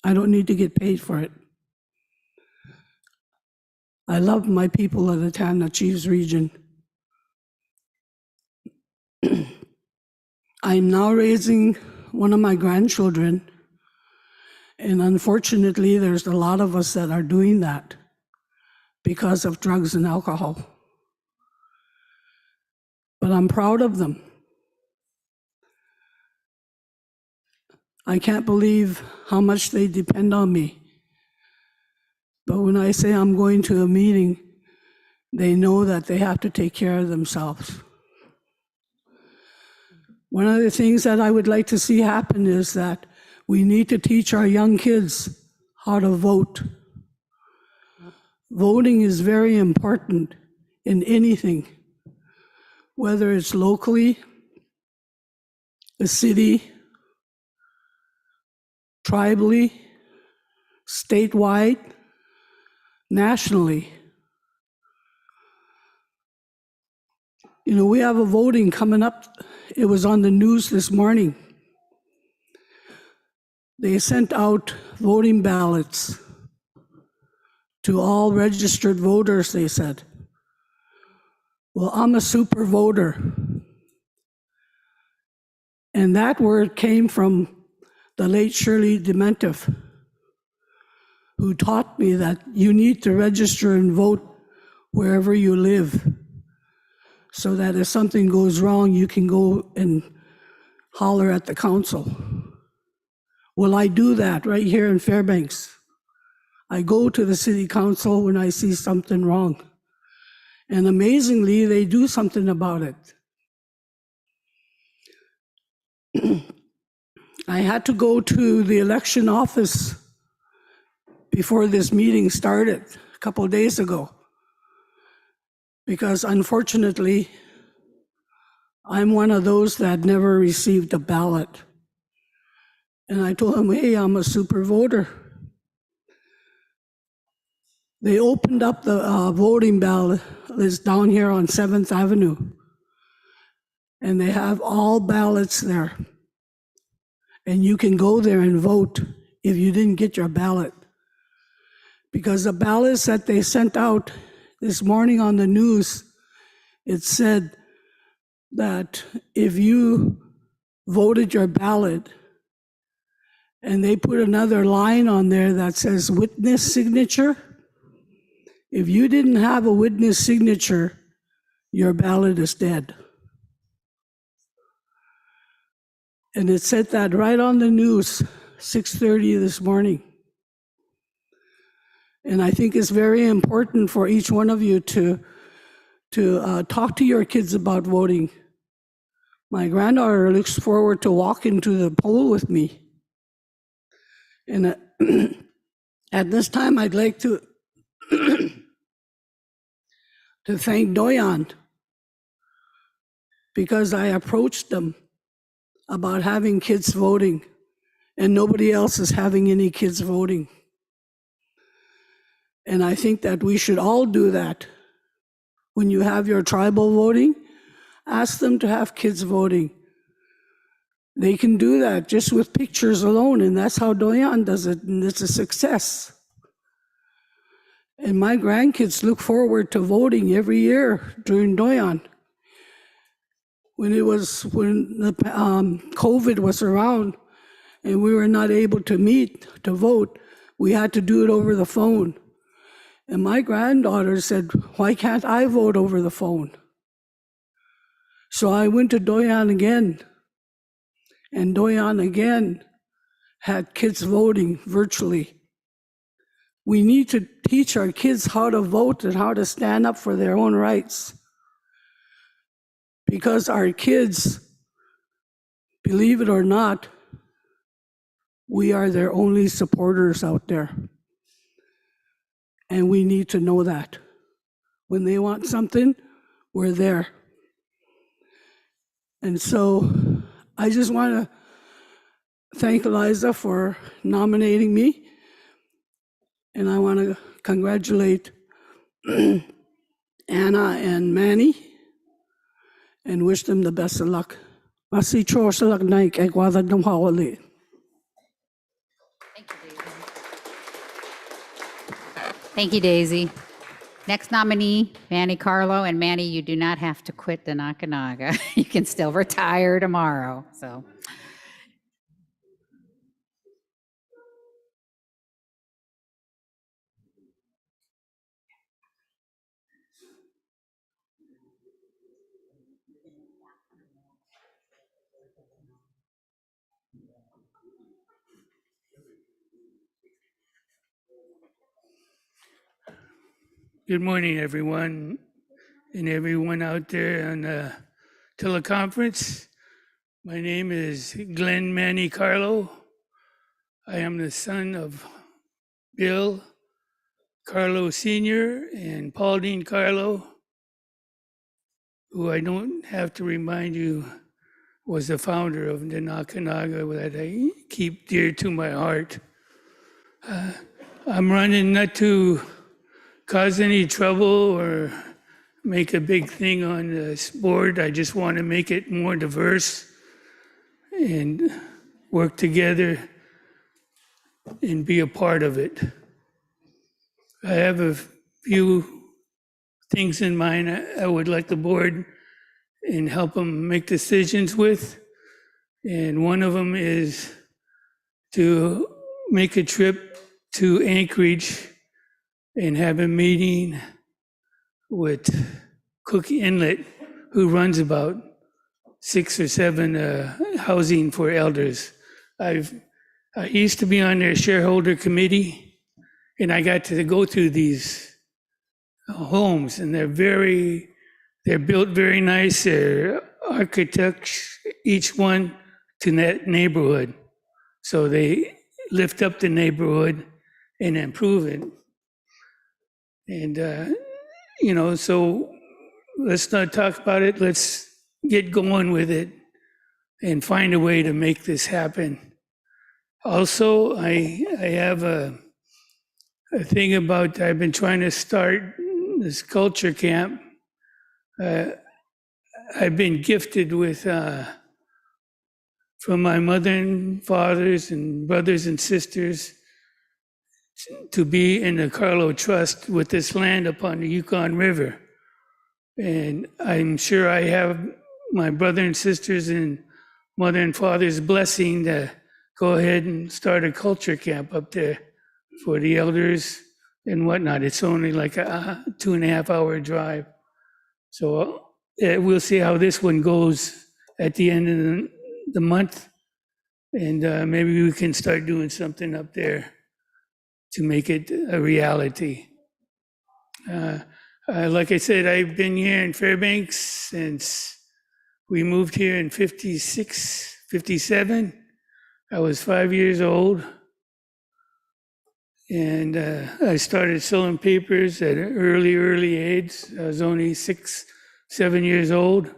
I don't need to get paid for it. I love my people of the Tanna Chiefs region. I'm now raising one of my grandchildren, and unfortunately, there's a lot of us that are doing that because of drugs and alcohol. But I'm proud of them. I can't believe how much they depend on me. But when I say I'm going to a meeting, they know that they have to take care of themselves. One of the things that I would like to see happen is that we need to teach our young kids how to vote. Voting is very important in anything, whether it's locally, a city, tribally, statewide, nationally. You know, we have a voting coming up. It was on the news this morning. They sent out voting ballots to all registered voters, they said. Well, I'm a super voter. And that word came from the late Shirley Dementif, who taught me that you need to register and vote wherever you live, so that if something goes wrong, you can go and holler at the council. Well, I do that right here in Fairbanks. I go to the city council when I see something wrong. And amazingly, they do something about it. I had to go to the election office before this meeting started a couple of days ago, because unfortunately, I'm one of those that never received a ballot. And I told them, hey, I'm a super voter. They opened up the voting ballot list down here on 7th Avenue, and they have all ballots there. And you can go there and vote if you didn't get your ballot. Because the ballots that they sent out this morning on the news, it said that if you voted your ballot and they put another line on there that says witness signature. If you didn't have a witness signature, your ballot is dead. And it said that right on the news, 6:30 this morning. And I think it's very important for each one of you to talk to your kids about voting. My granddaughter looks forward to walking to the poll with me. And at this time, I'd like to to thank Doyan, because I approached them about having kids voting, and nobody else is having any kids voting. And I think that we should all do that. When you have your tribal voting, ask them to have kids voting. They can do that just with pictures alone, and that's how Doyan does it, and it's a success. And my grandkids look forward to voting every year during Doyan. When the COVID was around and we were not able to meet to vote, we had to do it over the phone. And my granddaughter said, "Why can't I vote over the phone?" So I went to Doyan again, and Doyan again had kids voting virtually. We need to teach our kids how to vote and how to stand up for their own rights. Because our kids, believe it or not, we are their only supporters out there. And we need to know that. When they want something, we're there. And so I just want to thank Eliza for nominating me. And I want to congratulate Anna and Manny and wish them the best of luck. Thank you, Daisy. Thank you, Daisy. Next nominee, Manny Carlo. And Manny, you do not have to quit Denakkanaaga. You can still retire tomorrow. So. Good morning, everyone, and everyone out there on the teleconference. My name is Glenn Manny Carlo. I am the son of Bill Carlo Sr. and Pauline Carlo, who I don't have to remind you was the founder of Denakkanaaga that I keep dear to my heart. I'm running not to cause any trouble or make a big thing on this board. I just want to make it more diverse and work together and be a part of it. I have a few things in mind I would like the board and help them make decisions with. And one of them is to make a trip to Anchorage and have a meeting with Cook Inlet, who runs about 6 or 7 housing for elders. I used to be on their shareholder committee, and I got to go through these homes, and they're built very nice. They're architects, each one to that neighborhood. So they lift up the neighborhood and improve it. And, so let's not talk about it. Let's get going with it and find a way to make this happen. Also, I have a thing about, I've been trying to start this culture camp. I've been gifted with, from my mother and fathers and brothers and sisters, to be in the Carlo Trust with this land upon the Yukon River. And I'm sure I have my brother and sisters and mother and father's blessing to go ahead and start a culture camp up there for the elders and whatnot. It's only like a 2.5 hour drive. So we'll see how this one goes at the end of the month. And maybe we can start doing something up there to make it a reality. Like I said, I've been here in Fairbanks since we moved here in 56, 57. I was 5 years old. And I started selling papers at an early age. I was only 6, 7 years old.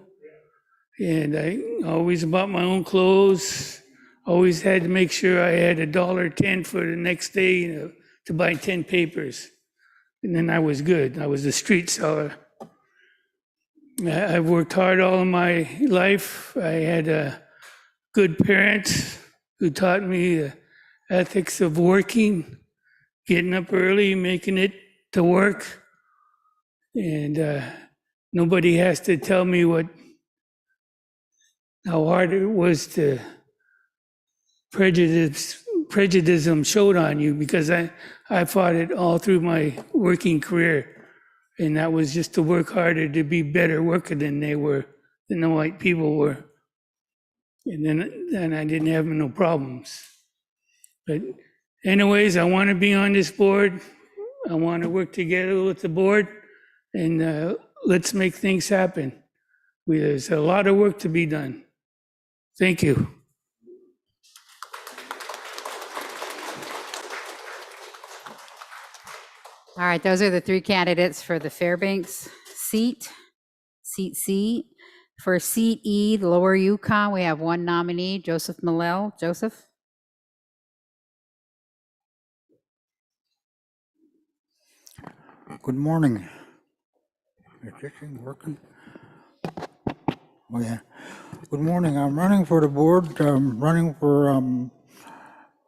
And I always bought my own clothes. Always had to make sure I had $1.10 for the next day, to buy 10 papers. And then I was good. I was a street seller. I've worked hard all of my life. I had good parents who taught me the ethics of working, getting up early, making it to work. And nobody has to tell me how hard it was to prejudice showed on you, because I fought it all through my working career. And that was just to work harder, to be better worker than the white people were. And then I didn't have no problems. But anyways, I want to be on this board. I want to work together with the board, and let's make things happen. There's a lot of work to be done. Thank you. All right, those are the 3 candidates for the Fairbanks seat, seat C. For seat E, the Lower Yukon, we have 1 nominee, Joseph Millell. Joseph? Good morning. Is this thing working? Oh, yeah. Good morning. I'm running for the board. I'm running for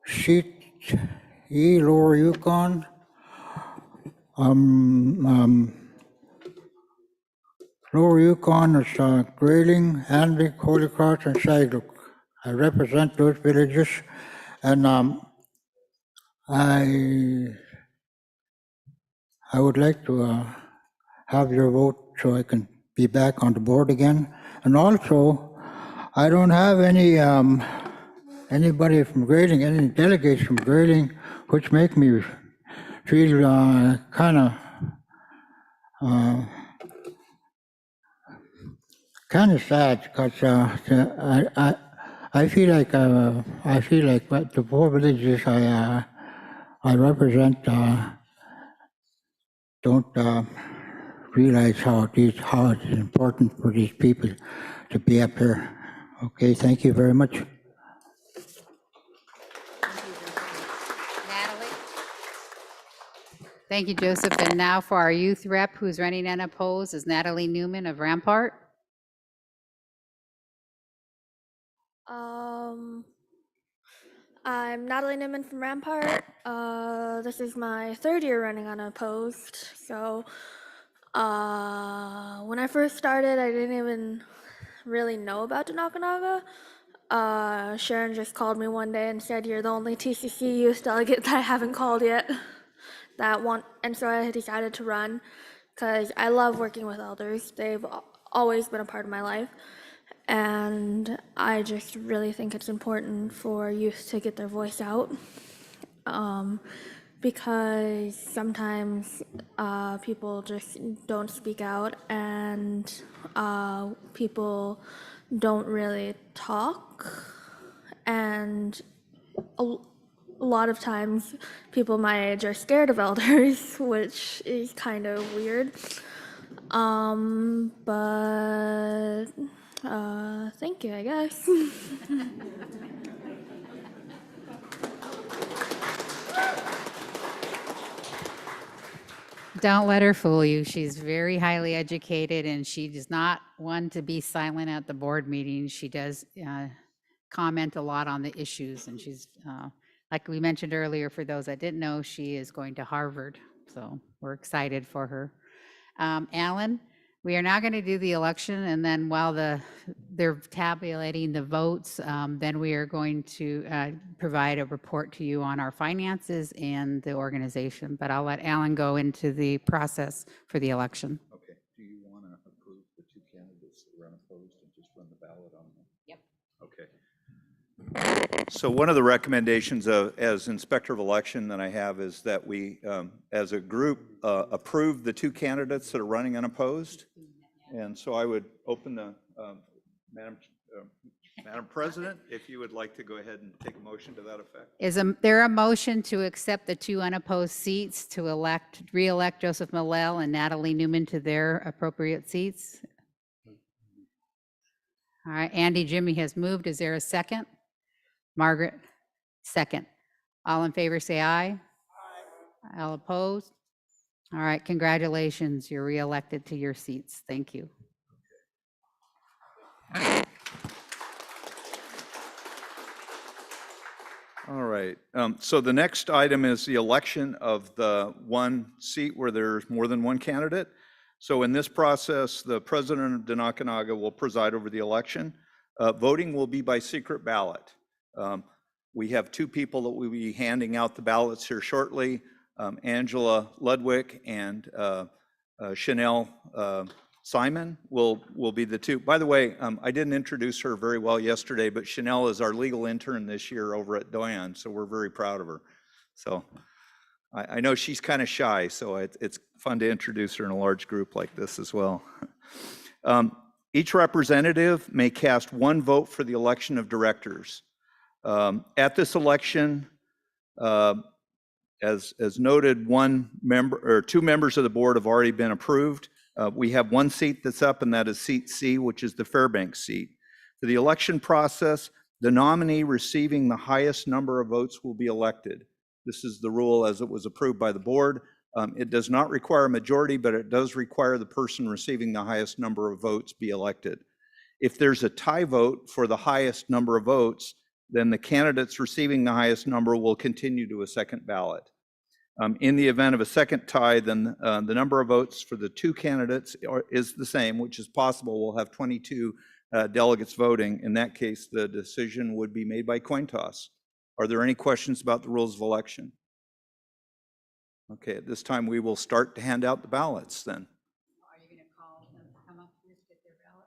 seat E, Lower Yukon. Lower Yukon is Grayling, Anvik, Holy Cross, and Saglook. I represent those villages, and I would like to have your vote so I can be back on the board again. And also, I don't have anybody from Grayling, any delegates from Grayling, which make me feel kind of sad, because I feel like the 4 villages I represent don't realize how it's important for these people to be up here. Okay, thank you very much. Natalie? Thank you, Joseph. And now for our youth rep who's running unopposed is Natalie Newman of Rampart. I'm Natalie Newman from Rampart. This is my 3rd year running unopposed. So when I first started, I didn't even really know about Denakkanaaga. Sharon just called me one day and said, "You're the only TCC youth delegate that I haven't called yet." And so I decided to run because I love working with elders. They've always been a part of my life. And I just really think it's important for youth to get their voice out, because sometimes people just don't speak out, and people don't really talk. And a lot of times people my age are scared of elders, which is kind of weird. But thank you, I guess. Don't let her fool you. She's very highly educated, and she does not want to be silent at the board meetings. She does comment a lot on the issues, and she's, like we mentioned earlier, for those that didn't know, she is going to Harvard. So we're excited for her. Alan, We are now going to do the election, and then while they're tabulating the votes, then we are going to provide a report to you on our finances and the organization. But I'll let Alan go into the process for the election. Okay. Do you want to approve the two candidates that are unopposed and just run the ballot on them? Yep. Okay. So one of the recommendations as Inspector of Election that I have is that we, as a group, approve the two candidates that are running unopposed. And so I would open the, Madam President, if you would like to go ahead and take a motion to that effect. Is there a motion to accept the two unopposed seats to re-elect Joseph Millell and Natalie Newman to their appropriate seats? All right, Andy Jimmy has moved. Is there a second? Margaret, second. All in favor, say aye. Aye. All opposed? All right, congratulations. You're re-elected to your seats. Thank you. All right. So the next item is the election of the one seat where there's more than one candidate. So in this process, the president of Denakkanaaga will preside over the election. Voting will be by secret ballot. We have two people that will be handing out the ballots here shortly, Angela Ludwig and Chanel Simon will be the two. By the way, I didn't introduce her very well yesterday, but Chanel is our legal intern this year over at Doyen, so we're very proud of her. So I know she's kind of shy, so it's fun to introduce her in a large group like this as well. Each representative may cast one vote for the election of directors. At this election, as noted, one member or two members of the board have already been approved. We have one seat that's up, and that is seat C, which is the Fairbanks seat. For the election process, the nominee receiving the highest number of votes will be elected. This is the rule as it was approved by the board. It does not require a majority, but it does require the person receiving the highest number of votes be elected. If there's a tie vote for the highest number of votes, then the candidates receiving the highest number will continue to a second ballot. In the event of a second tie, then the number of votes for the two candidates is the same, which is possible. We'll have 22 delegates voting. In that case, the decision would be made by coin toss. Are there any questions about the rules of election? Okay, at this time, we will start to hand out the ballots then. Are you going to call them to come up here to get their ballot?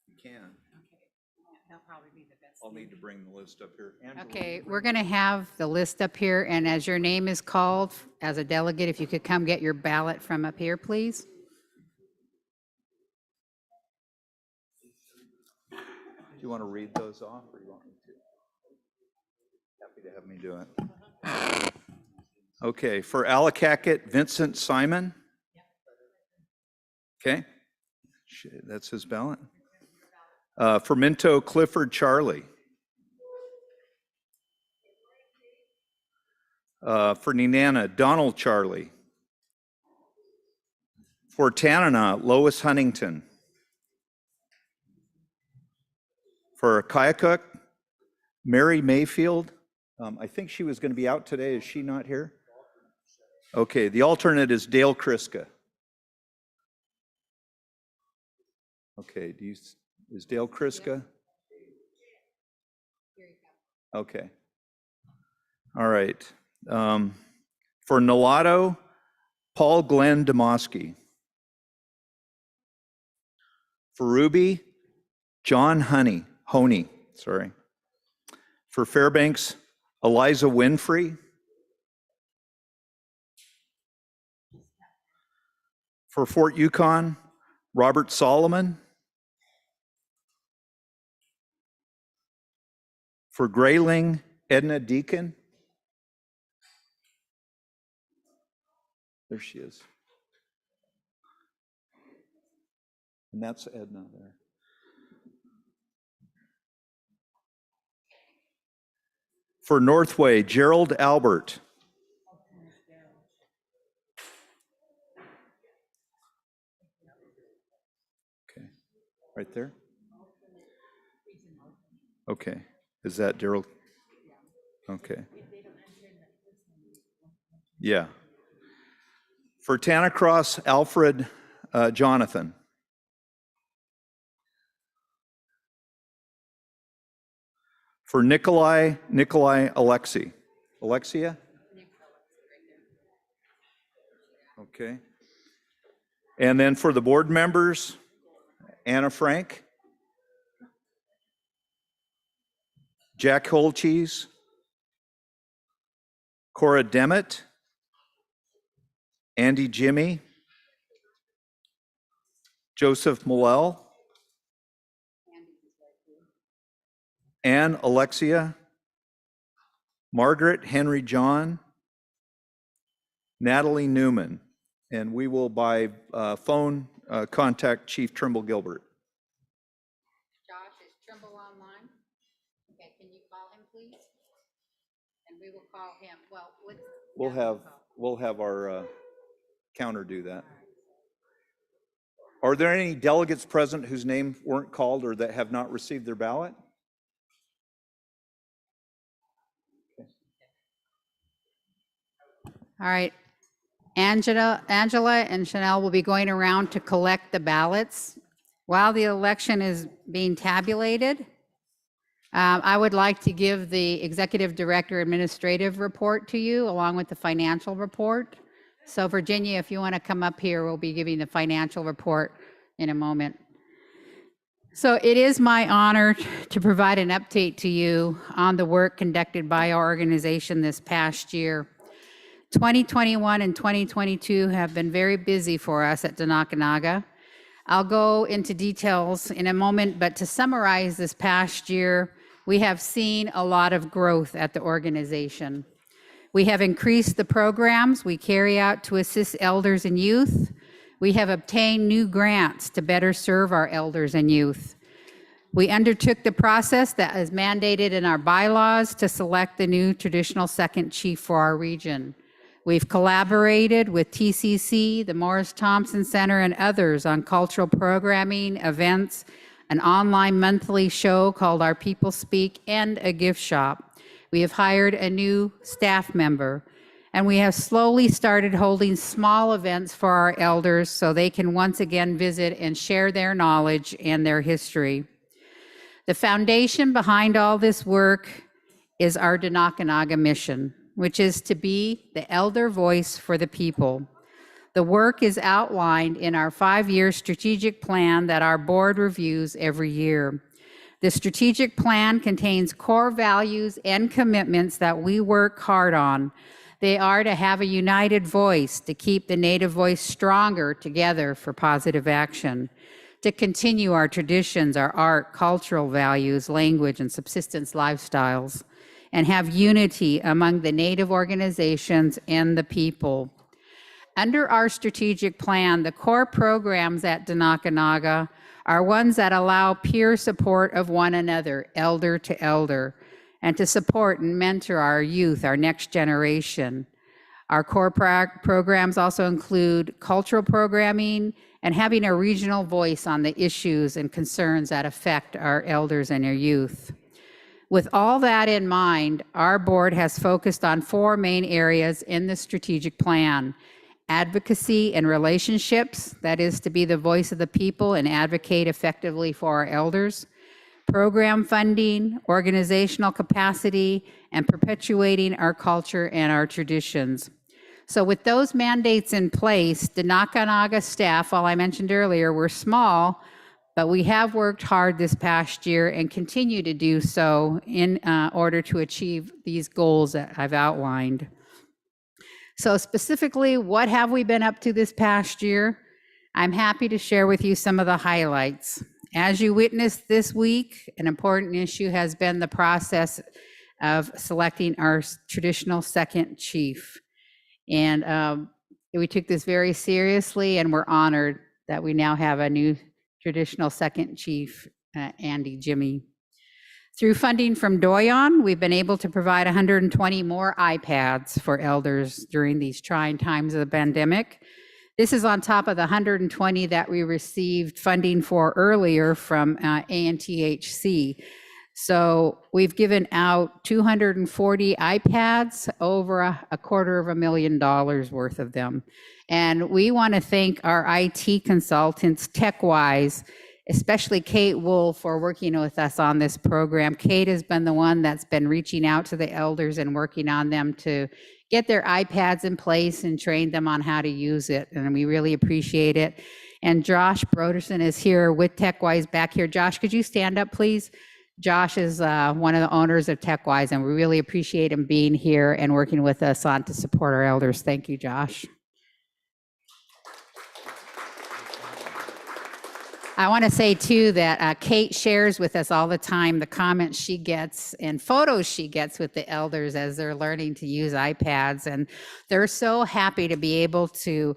You can. Okay, that'll probably be the best. I'll need to bring the list up here. Angela, Okay, we're going to have the list up here, and as your name is called as a delegate, if you could come get your ballot from up here, please. Do you want to read those off, or you want me to? Happy to have me do it. Okay, for Allakaket, Vincent Simon. Okay, that's his ballot. For Minto, Clifford Charlie. For Nenana, Donald Charlie. For Tanana, Lois Huntington. For Kayakuk, Mary Mayfield. I think she was going to be out today. Is she not here? Okay, the alternate is Dale Kriska. Okay, is Dale Kriska? Okay. All right. For Nalato, Paul Glenn Demoski. For Ruby, John Honey. For Fairbanks, Eliza Winfrey. For Fort Yukon, Robert Solomon. For Grayling, Edna Deacon. There she is. And that's Edna there. For Northway, Gerald Albert. Okay, right there? Okay, is that Gerald? Okay. Yeah. For Tanacross, Alfred Jonathan. For Nikolai Alexei. Alexia? Okay. And then for the board members, Anna Frank, Jack Holcheese, Cora Demet, Andy Jimmy, Joseph Millell, Ann Alexia, Margaret Henry John, Natalie Newman, and we will by phone contact Chief Trimble Gilbert. Josh, is Trimble online? Okay, can you call him, please? And we will call him. Well, We'll have our counter do that. Are there any delegates present whose names weren't called or that have not received their ballot? All right. Angela and Chanel will be going around to collect the ballots. While the election is being tabulated, I would like to give the Executive Director Administrative report to you along with the financial report. So Virginia, if you want to come up here, we'll be giving the financial report in a moment. So it is my honor to provide an update to you on the work conducted by our organization this past year. 2021 and 2022 have been very busy for us at Denakkanaaga. I'll go into details in a moment, but to summarize this past year, we have seen a lot of growth at the organization. We have increased the programs we carry out to assist elders and youth. We have obtained new grants to better serve our elders and youth. We undertook the process that is mandated in our bylaws to select the new traditional second chief for our region. We've collaborated with TCC, the Morris Thompson Center, and others on cultural programming, events, an online monthly show called Our People Speak, and a gift shop. We have hired a new staff member, and we have slowly started holding small events for our elders so they can once again visit and share their knowledge and their history. The foundation behind all this work is our Denakkanaaga mission, which is to be the elder voice for the people. The work is outlined in our 5-year strategic plan that our board reviews every year. The strategic plan contains core values and commitments that we work hard on. They are to have a united voice, to keep the Native voice stronger together for positive action, to continue our traditions, our art, cultural values, language, and subsistence lifestyles, and have unity among the Native organizations and the people. Under our strategic plan, the core programs at Denakkanaaga are ones that allow peer support of one another, elder to elder, and to support and mentor our youth, our next generation. Our core programs also include cultural programming and having a regional voice on the issues and concerns that affect our elders and our youth. With all that in mind, our board has focused on 4 main areas in the strategic plan: advocacy and relationships, that is to be the voice of the people and advocate effectively for our elders; program funding, organizational capacity, and perpetuating our culture and our traditions. So with those mandates in place, the Denakkanaaga staff, while I mentioned earlier, we're small, but we have worked hard this past year and continue to do so in order to achieve these goals that I've outlined. So specifically, what have we been up to this past year? I'm happy to share with you some of the highlights. As you witnessed this week, an important issue has been the process of selecting our traditional second chief. And we took this very seriously, and we're honored that we now have a new traditional second chief, Andy Jimmy. Through funding from Doyon, we've been able to provide 120 more iPads for elders during these trying times of the pandemic. This is on top of the 120 that we received funding for earlier from ANTHC. So we've given out 240 iPads, over a $250,000 worth of them. And we want to thank our IT consultants, TechWise, especially Kate Wool, for working with us on this program. Kate has been the one that's been reaching out to the elders and working on them to get their iPads in place and train them on how to use it. And we really appreciate it. And Josh Broderson is here with TechWise back here. Josh, could you stand up, please? Josh is one of the owners of TechWise, and we really appreciate him being here and working with us on to support our elders. Thank you, Josh. I want to say too that Kate shares with us all the time the comments she gets and photos she gets with the elders as they're learning to use iPads, and they're so happy to be able to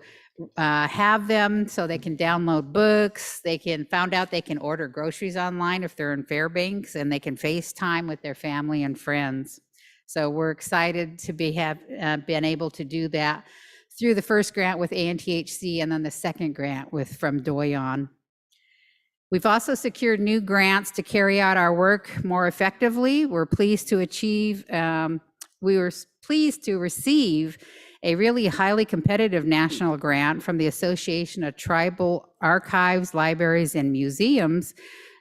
have them so they can download books. They found out they can order groceries online if they're in Fairbanks, and they can FaceTime with their family and friends. So we're excited to been able to do that through the first grant with ANTHC and then the second grant from Doyon. We've also secured new grants to carry out our work more effectively. We're pleased to receive a really highly competitive national grant from the Association of Tribal Archives, Libraries, and Museums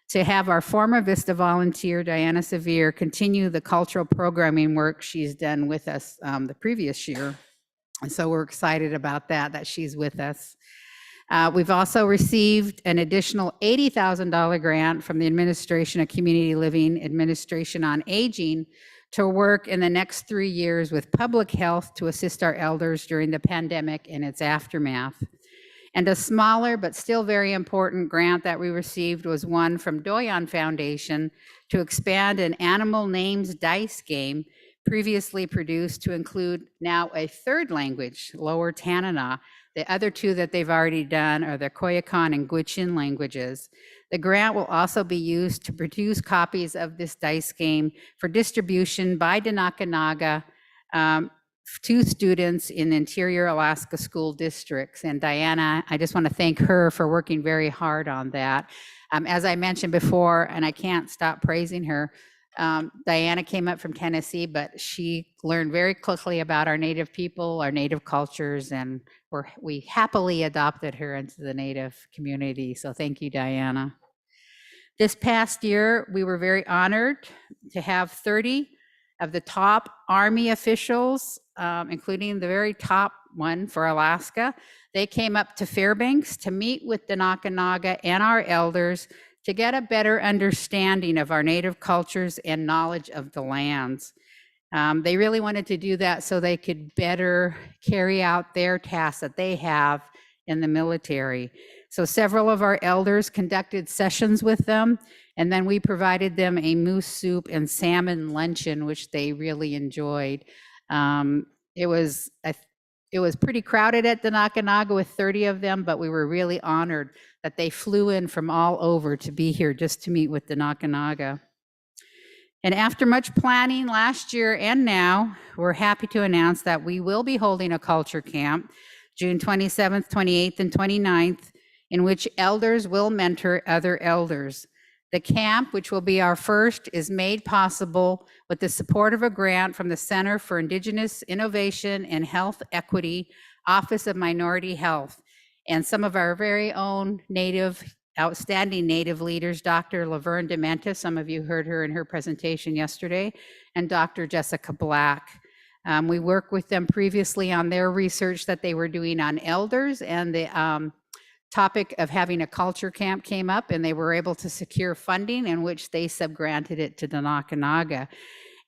to have our former Vista volunteer, Diana Severe, continue the cultural programming work she's done with us the previous year. And so we're excited about that she's with us. We've also received an additional $80,000 grant from the Administration of Community Living, Administration on Aging, to work in the next 3 years with public health to assist our elders during the pandemic and its aftermath. And a smaller but still very important grant that we received was one from Doyon Foundation to expand an animal names dice game previously produced to include now a third language, Lower Tanana. The other two that they've already done are the Koyukon and Gwich'in languages. The grant will also be used to produce copies of this dice game for distribution by Denakkanaaga to students in interior Alaska school districts. And Diana, I just want to thank her for working very hard on that. As I mentioned before, and I can't stop praising her, Diana came up from Tennessee, but she learned very quickly about our Native people, our Native cultures, and we happily adopted her into the Native community. So thank you, Diana. This past year, we were very honored to have 30 of the top Army officials, including the very top one for Alaska. They came up to Fairbanks to meet with Denakkanaaga and our elders to get a better understanding of our Native cultures and knowledge of the lands. They really wanted to do that so they could better carry out their tasks that they have in the military. So several of our elders conducted sessions with them, and then we provided them a moose soup and salmon luncheon, which they really enjoyed. It was pretty crowded at Denakkanaaga with 30 of them, but we were really honored that they flew in from all over to be here just to meet with Denakkanaaga. And after much planning last year and now, we're happy to announce that we will be holding a culture camp June 27th, 28th, and 29th, in which elders will mentor other elders. The camp, which will be our first, is made possible with the support of a grant from the Center for Indigenous Innovation and Health Equity, Office of Minority Health, and some of our very own outstanding Native leaders, Dr. Laverne Dementa, some of you heard her in her presentation yesterday, and Dr. Jessica Black. We worked with them previously on their research that they were doing on elders, and the topic of having a culture camp came up, and they were able to secure funding in which they subgranted it to Denakkanaaga.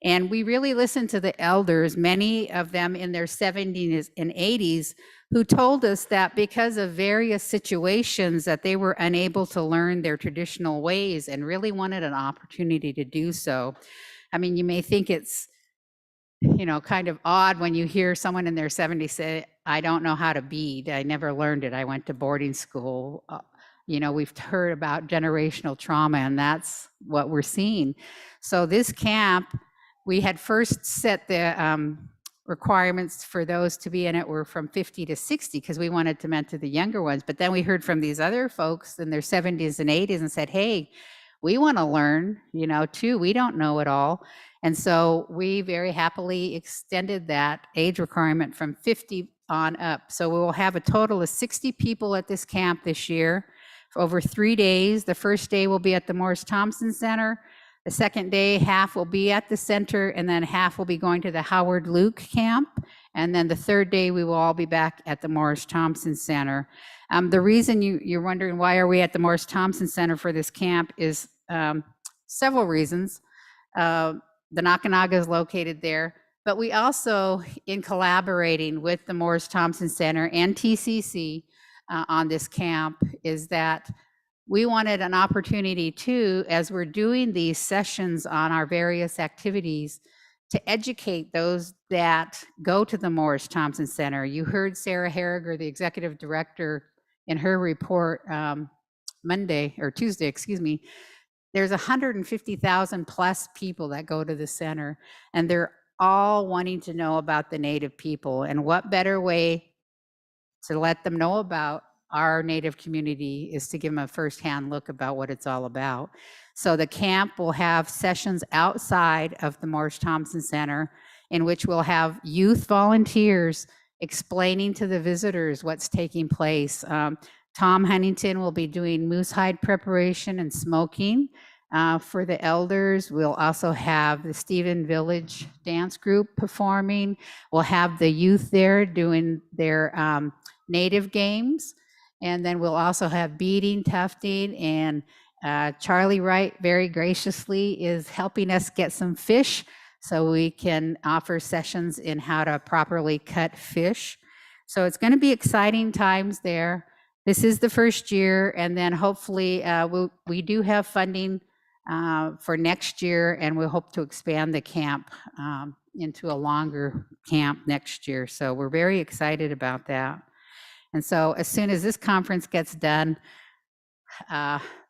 And we really listened to the elders, many of them in their 70s and 80s, who told us that because of various situations that they were unable to learn their traditional ways and really wanted an opportunity to do so. I mean, you may think it's, kind of odd when you hear someone in their 70s say, I don't know how to bead. I never learned it. I went to boarding school. We've heard about generational trauma, and that's what we're seeing. So this camp, we had first set the requirements for those to be in it were from 50 to 60 because we wanted to mentor the younger ones. But then we heard from these other folks in their 70s and 80s and said, hey, we want to learn, too. We don't know it all. And so we very happily extended that age requirement from 50 on up. So we will have a total of 60 people at this camp this year for over 3 days. The first day will be at the Morris Thompson Center. The second day, half will be at the center, and then half will be going to the Howard Luke camp. And then the third day, we will all be back at the Morris Thompson Center. The reason you're wondering why are we at the Morris Thompson Center for this camp is several reasons. The Denakkanaaga is located there, but we also, in collaborating with the Morris Thompson Center and TCC on this camp, is that we wanted an opportunity too, as we're doing these sessions on our various activities, to educate those that go to the Morris Thompson Center. You heard Sarah Harriger, the executive director, in her report Tuesday, there's 150,000 plus people that go to the center, and they're all wanting to know about the Native people. And what better way to let them know about our Native community is to give them a firsthand look about what it's all about. So the camp will have sessions outside of the Morris Thompson Center in which we'll have youth volunteers explaining to the visitors what's taking place. Tom Huntington will be doing moose hide preparation and smoking for the elders. We'll also have the Stephen Village Dance Group performing. We'll have the youth there doing their Native games. And then we'll also have beading, tufting, and Charlie Wright very graciously is helping us get some fish so we can offer sessions in how to properly cut fish. So it's going to be exciting times there. This is the first year, and then hopefully we do have funding for next year, and we hope to expand the camp into a longer camp next year. So we're very excited about that. And so as soon as this conference gets done,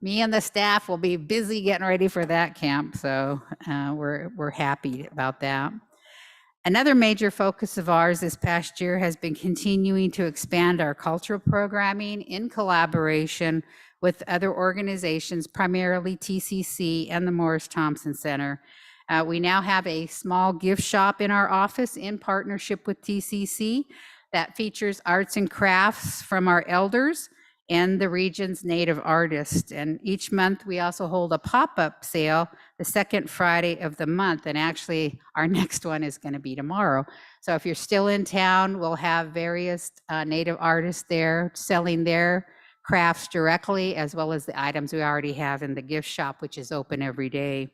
me and the staff will be busy getting ready for that camp. So we're happy about that. Another major focus of ours this past year has been continuing to expand our cultural programming in collaboration with other organizations, primarily TCC and the Morris Thompson Center. We now have a small gift shop in our office in partnership with TCC that features arts and crafts from our elders and the region's Native artists. And each month we also hold a pop-up sale the second Friday of the month. And actually our next one is going to be tomorrow. So if you're still in town, we'll have various Native artists there selling their crafts directly, as well as the items we already have in the gift shop, which is open every day.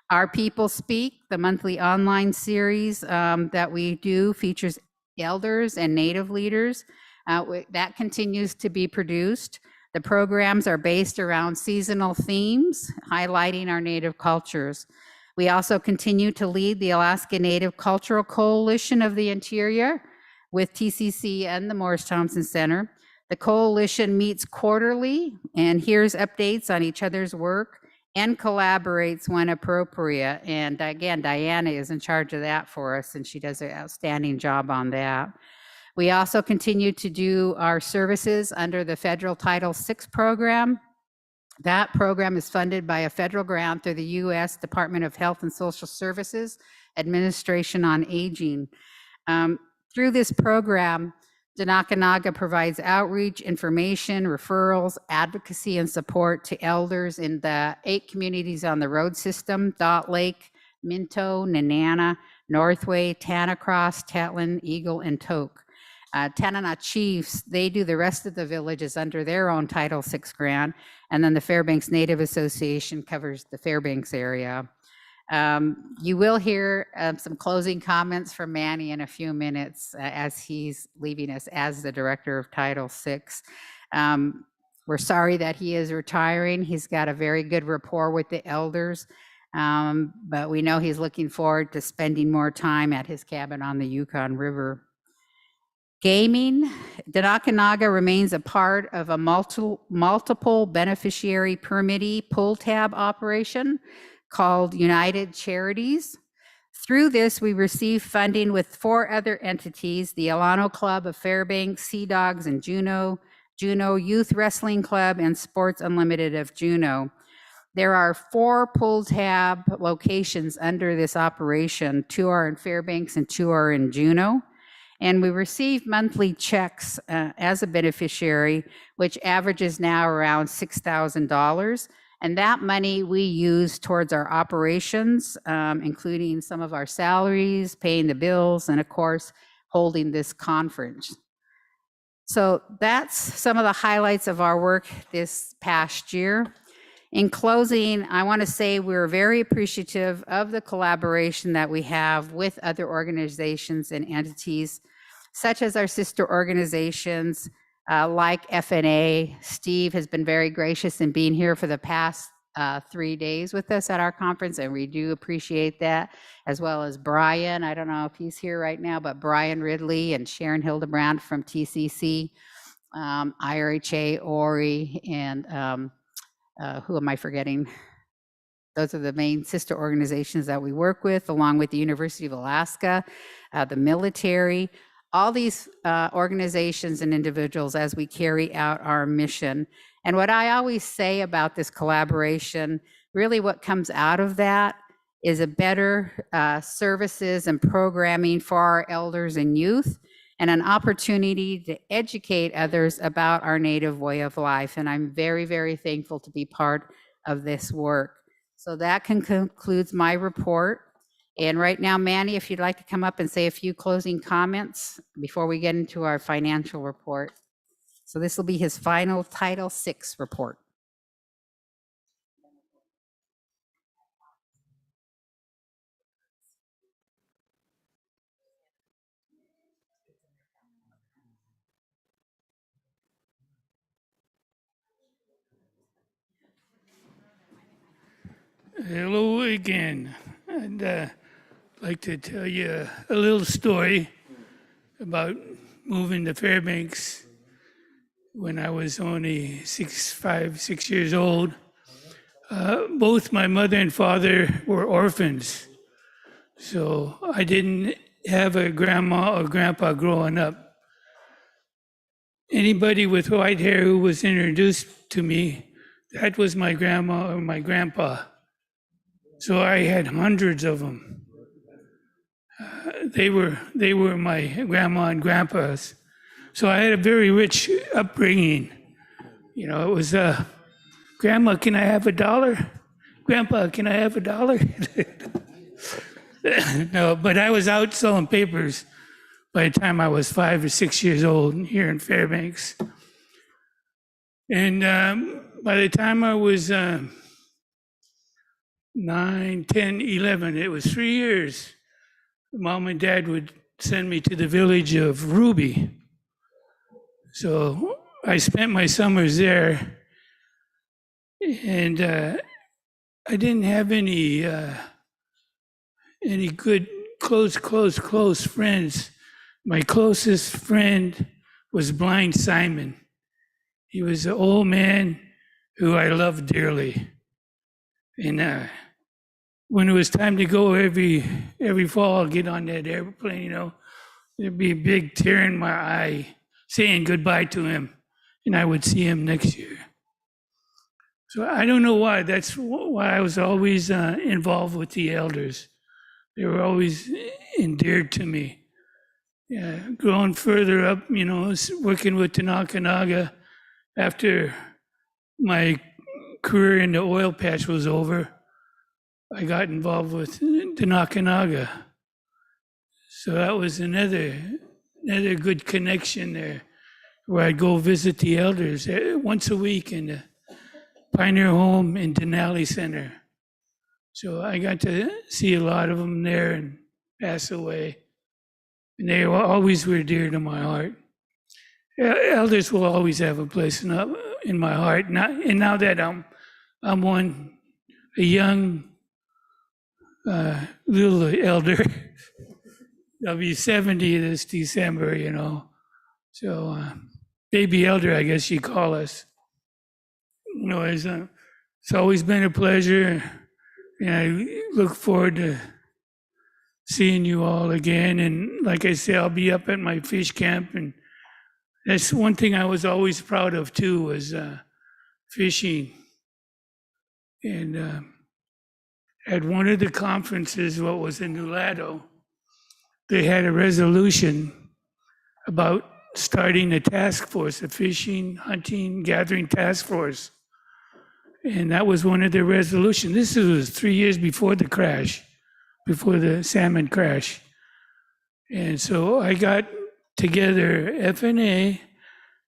Our People Speak, the monthly online series that we do, features elders and Native leaders. That continues to be produced. The programs are based around seasonal themes, highlighting our Native cultures. We also continue to lead the Alaska Native Cultural Coalition of the Interior with TCC and the Morris Thompson Center. The coalition meets quarterly and hears updates on each other's work and collaborates when appropriate. And again, Diana is in charge of that for us, and she does an outstanding job on that. We also continue to do our services under the federal Title VI program. That program is funded by a federal grant through the U.S. Department of Health and Social Services Administration on Aging. Through this program, Denakkanaaga provides outreach, information, referrals, advocacy, and support to elders in the 8 communities on the road system: Dot Lake, Minto, Nenana, Northway, Tanacross, Tetlin, Eagle, and Tok. Tanana Chiefs, they do the rest of the villages under their own Title VI grant, and then the Fairbanks Native Association covers the Fairbanks area. You will hear some closing comments from Manny in a few minutes as he's leaving us as the director of Title VI. We're sorry that he is retiring. He's got a very good rapport with the elders, but we know he's looking forward to spending more time at his cabin on the Yukon River. Gaming, Denakkanaaga remains a part of a multiple beneficiary permittee pull tab operation called United Charities. Through this, we receive funding with 4 other entities: the Alano Club of Fairbanks, Sea Dogs and Juneau, Juneau Youth Wrestling Club, and Sports Unlimited of Juneau. There are 4 pull tab locations under this operation. 2 are in Fairbanks and 2 are in Juneau. And we receive monthly checks as a beneficiary, which averages now around $6,000. And that money we use towards our operations, including some of our salaries, paying the bills, and of course, holding this conference. So that's some of the highlights of our work this past year. In closing, I want to say we're very appreciative of the collaboration that we have with other organizations and entities, such as our sister organizations like FNA. Steve has been very gracious in being here for the past 3 days with us at our conference, and we do appreciate that, as well as Brian. I don't know if he's here right now, but Brian Ridley and Sharon Hildebrand from TCC, IRHA, Ori, and who am I forgetting? Those are the main sister organizations that we work with, along with the University of Alaska, the military, all these organizations and individuals as we carry out our mission. And what I always say about this collaboration, really what comes out of that is a better services and programming for our elders and youth, and an opportunity to educate others about our Native way of life. And I'm very, very thankful to be part of this work. So that concludes my report. And right now, Manny, if you'd like to come up and say a few closing comments before we get into our financial report. So this will be his final Title VI report. Hello again. I'd like to tell you a little story about moving to Fairbanks when I was only 6 years old. Both my mother and father were orphans, so I didn't have a grandma or grandpa growing up. Anybody with white hair who was introduced to me, that was my grandma or my grandpa. So I had hundreds of them. They were my grandma and grandpas. So I had a very rich upbringing. You know, it was, Grandma, can I have $1? Grandpa, can I have $1? No, but I was out selling papers by the time I was 5 or 6 years old here in Fairbanks. And by the time I was 9, 10, 11, it was 3 years. Mom and Dad would send me to the village of Ruby. So I spent my summers there, and I didn't have any good close friends. My closest friend was Blind Simon. He was an old man who I loved dearly. And when it was time to go every fall, I'd get on that airplane, you know, there'd be a big tear in my eye saying goodbye to him, and I would see him next year. So I don't know why. That's why I was always involved with the elders. They were always endeared to me. Yeah, growing further up, you know, working with Denakkanaaga after my career in the oil patch was over, I got involved with Denakkanaaga. So that was another good connection there, where I'd go visit the elders once a week in the Pioneer Home in Denali Center. So I got to see a lot of them there and pass away. And they always were dear to my heart. Elders will always have a place in my heart. And now that I'm a young little elder, I'll be 70 this December, you know. So baby elder, I guess you call us. You know, it's always been a pleasure, and I look forward to seeing you all again. And like I say, I'll be up at my fish camp, and that's one thing I was always proud of too, was fishing. And at one of the conferences, what was in Nulato, they had a resolution about starting a task force, a fishing, hunting, gathering task force. And that was one of their resolutions. This was 3 years before the crash, before the salmon crash. And so I got together FNA,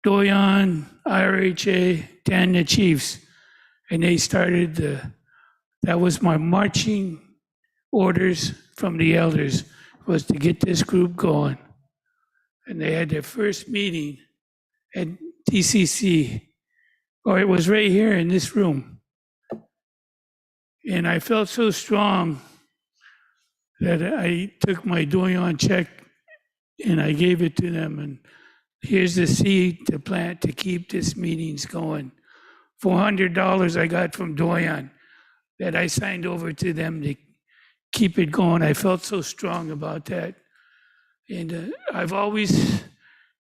Doyon, IRHA, Tanya Chiefs, and they started that was my marching orders from the elders, was to get this group going. And they had their first meeting at TCC, or it was right here in this room. And I felt so strong that I took my Doyon check and I gave it to them. And here's the seed to plant to keep this meetings going. $400 I got from Doyon that I signed over to them to keep it going. I felt so strong about that. And I've always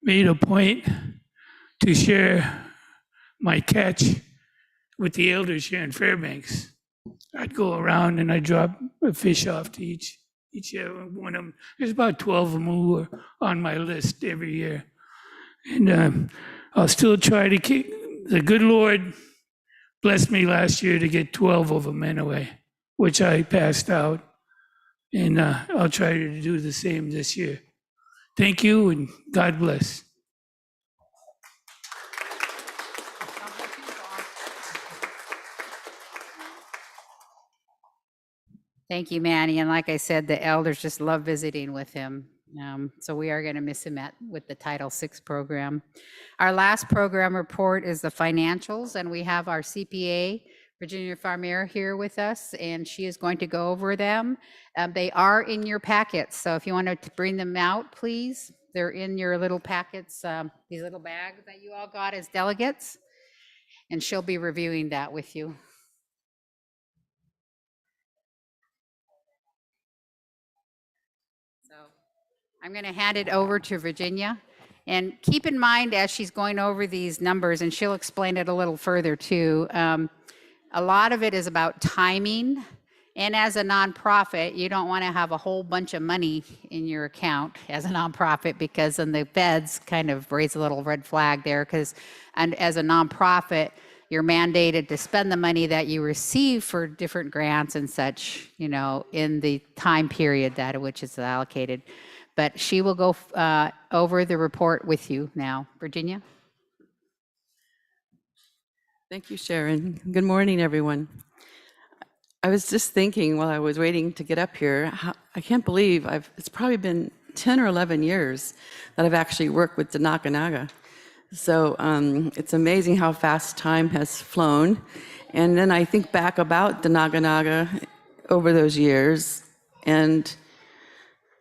made a point to share my catch with the elders here in Fairbanks. I'd go around and I'd drop a fish off to each one of them. There's about 12 of them who are on my list every year. And I'll still try to keep, the good Lord blessed me last year to get 12 of them anyway, which I passed out. And I'll try to do the same this year. Thank you and God bless. Thank you, Manny. And like I said, the elders just love visiting with him. So we are going to miss him with the Title VI program. Our last program report is the financials, and we have our CPA, Virginia Farmier, here with us, and she is going to go over them. They are in your packets, so if you want to bring them out, please. They're in your little packets, these little bags that you all got as delegates, and she'll be reviewing that with you. So I'm going to hand it over to Virginia. And keep in mind, as she's going over these numbers, and she'll explain it a little further too, a lot of it is about timing. And as a nonprofit, you don't want to have a whole bunch of money in your account as a nonprofit, because then the feds kind of raise a little red flag there. And as a nonprofit, you're mandated to spend the money that you receive for different grants and such, in the time period that which is allocated. But she will go over the report with you now. Virginia? Thank you, Sharon. Good morning, everyone. I was just thinking while I was waiting to get up here, I can't believe it's probably been 10 or 11 years that I've actually worked with Denakkanaaga. So it's amazing how fast time has flown. And then I think back about Denakkanaaga over those years, and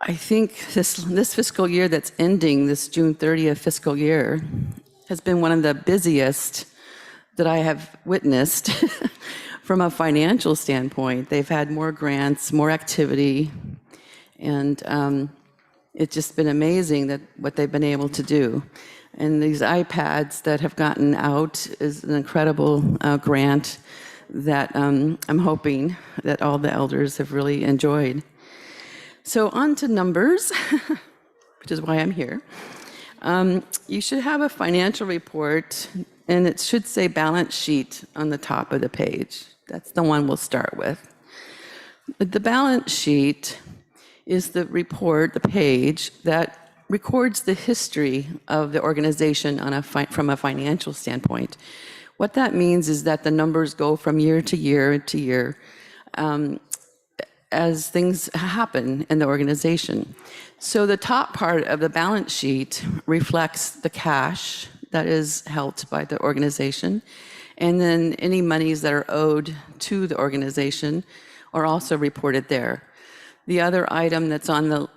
I think this fiscal year that's ending, this June 30th fiscal year, has been one of the busiest that I have witnessed from a financial standpoint. They've had more grants, more activity, and it's just been amazing that what they've been able to do. And these iPads that have gotten out is an incredible grant that I'm hoping that all the elders have really enjoyed. So on to numbers, which is why I'm here. You should have a financial report, and it should say balance sheet on the top of the page. That's the one we'll start with. But the balance sheet is the report, the page, that records the history of the organization from a financial standpoint. What that means is that the numbers go from year to year to year as things happen in the organization. So the top part of the balance sheet reflects the cash that is held by the organization, and then any monies that are owed to the organization are also reported there. The other item that's on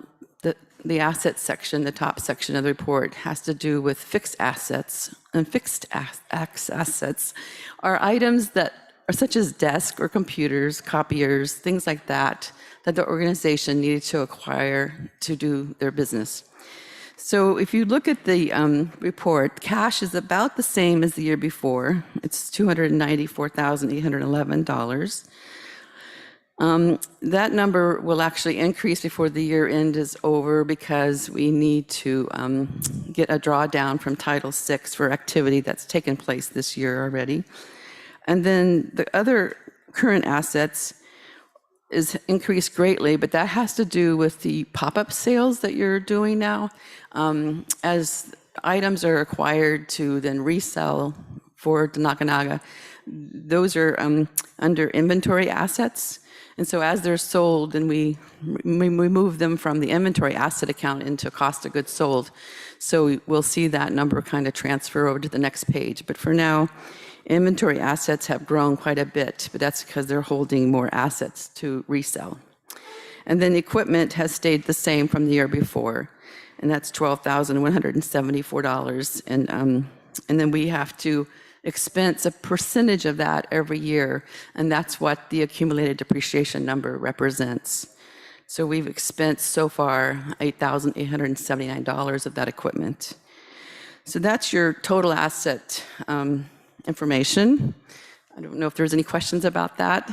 the assets section, the top section of the report, has to do with fixed assets. And fixed assets are items that are such as desks or computers, copiers, things like that, that the organization needed to acquire to do their business. So if you look at the report, cash is about the same as the year before. It's $294,811. That number will actually increase before the year end is over because we need to get a drawdown from Title VI for activity that's taken place this year already. And then the other current assets is increased greatly, but that has to do with the pop-up sales that you're doing now. As items are acquired to then resell for Denakkanaaga, those are under inventory assets. And so as they're sold, then we move them from the inventory asset account into cost of goods sold. So we'll see that number kind of transfer over to the next page. But for now, inventory assets have grown quite a bit, but that's because they're holding more assets to resell. And then equipment has stayed the same from the year before, and that's $12,174. And then we have to expense a percentage of that every year, and that's what the accumulated depreciation number represents. So we've expensed so far $8,879 of that equipment. So that's your total asset information. I don't know if there's any questions about that.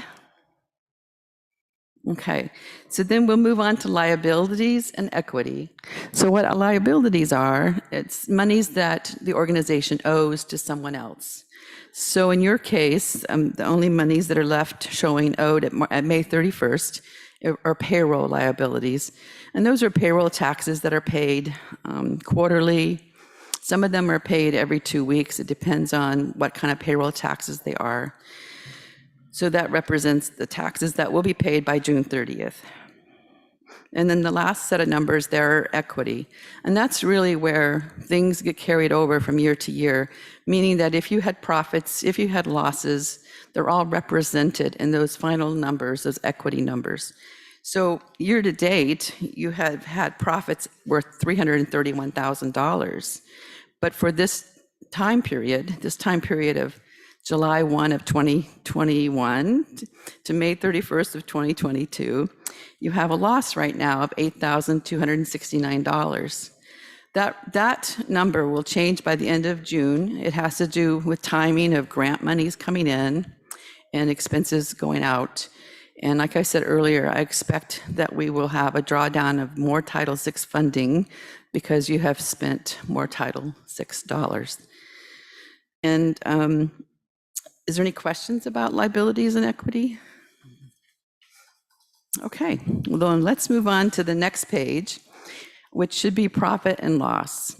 Okay, so then we'll move on to liabilities and equity. So what liabilities are, it's monies that the organization owes to someone else. So in your case, the only monies that are left showing owed at May 31st are payroll liabilities. And those are payroll taxes that are paid quarterly. Some of them are paid every 2 weeks. It depends on what kind of payroll taxes they are. So that represents the taxes that will be paid by June 30th. And then the last set of numbers there are equity. And that's really where things get carried over from year to year, meaning that if you had profits, if you had losses, they're all represented in those final numbers, those equity numbers. So year to date, you have had profits worth $331,000. But for this time period of July 1 of 2021 to May 31st of 2022, you have a loss right now of $8,269. That number will change by the end of June. It has to do with timing of grant monies coming in and expenses going out. And like I said earlier, I expect that we will have a drawdown of more Title VI funding because you have spent more Title VI dollars. And is there any questions about liabilities and equity? Okay, well then let's move on to the next page, which should be profit and loss.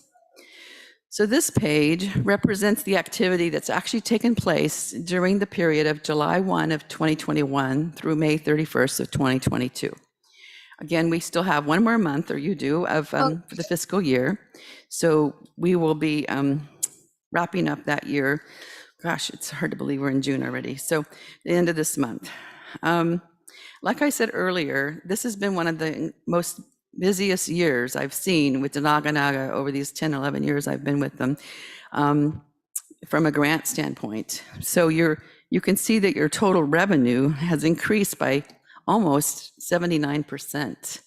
So this page represents the activity that's actually taken place during the period of July 1 of 2021 through May 31st of 2022. Again, we still have one more month, or you do, of for the fiscal year. So we will be wrapping up that year. Gosh, it's hard to believe we're in June already. So the end of this month. Like I said earlier, this has been one of the most busiest years I've seen with Denakkanaaga over these 10, 11 years I've been with them from a grant standpoint. So you can see that your total revenue has increased by almost 79%.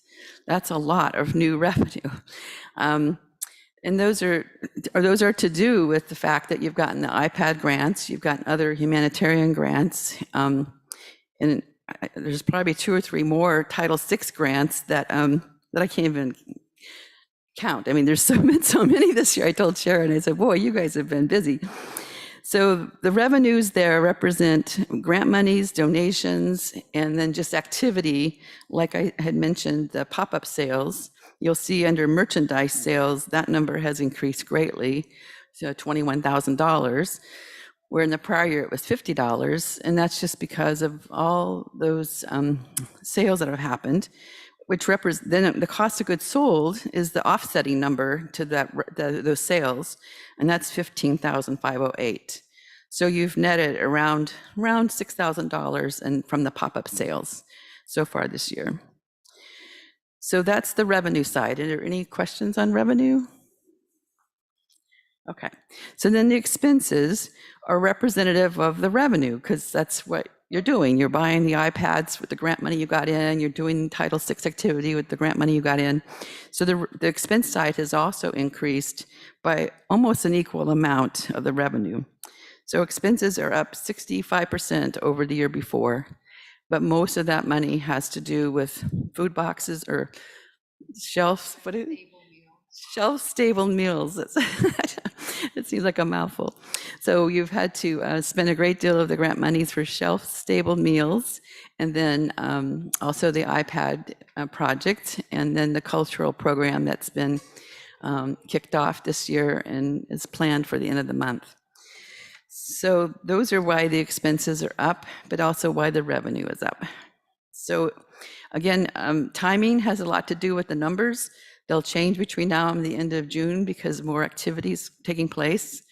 That's a lot of new revenue. And those are to do with the fact that you've gotten the iPad grants, you've gotten other humanitarian grants, and there's probably 2 or 3 more Title VI grants that I can't even count. I mean, there's been so many this year. I told Sharon, I said, boy, you guys have been busy. So the revenues there represent grant monies, donations, and then just activity. Like I had mentioned, the pop-up sales. You'll see under merchandise sales, that number has increased greatly to $21,000, where in the prior year it was $50. And that's just because of all those sales that have happened, which represent, then the cost of goods sold is the offsetting number to those sales, and that's $15,508. So you've netted around $6,000 and from the pop-up sales so far this year. So that's the revenue side. Are there any questions on revenue? Okay, so then the expenses are representative of the revenue, because that's what you're doing. You're buying the iPads with the grant money you got in, you're doing Title VI activity with the grant money you got in. So the expense side has also increased by almost an equal amount of the revenue. So expenses are up 65% over the year before, but most of that money has to do with food boxes or shelf-stable meals. It seems like a mouthful. So you've had to spend a great deal of the grant monies for shelf-stable meals, and then also the iPad project, and then the cultural program that's been kicked off this year and is planned for the end of the month. So those are why the expenses are up, but also why the revenue is up. So again, timing has a lot to do with the numbers. They'll change between now and the end of June because more activities taking place.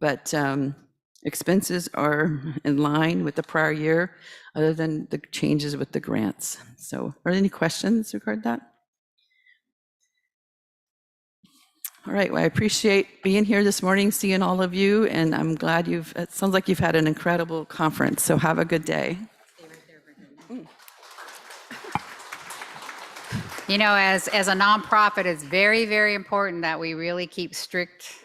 But expenses are in line with the prior year, other than the changes with the grants. So are there any questions regarding that? All right, well, I appreciate being here this morning, seeing all of you, and I'm glad it sounds like you've had an incredible conference, so have a good day. You know, as a nonprofit, it's very, very important that we really keep strict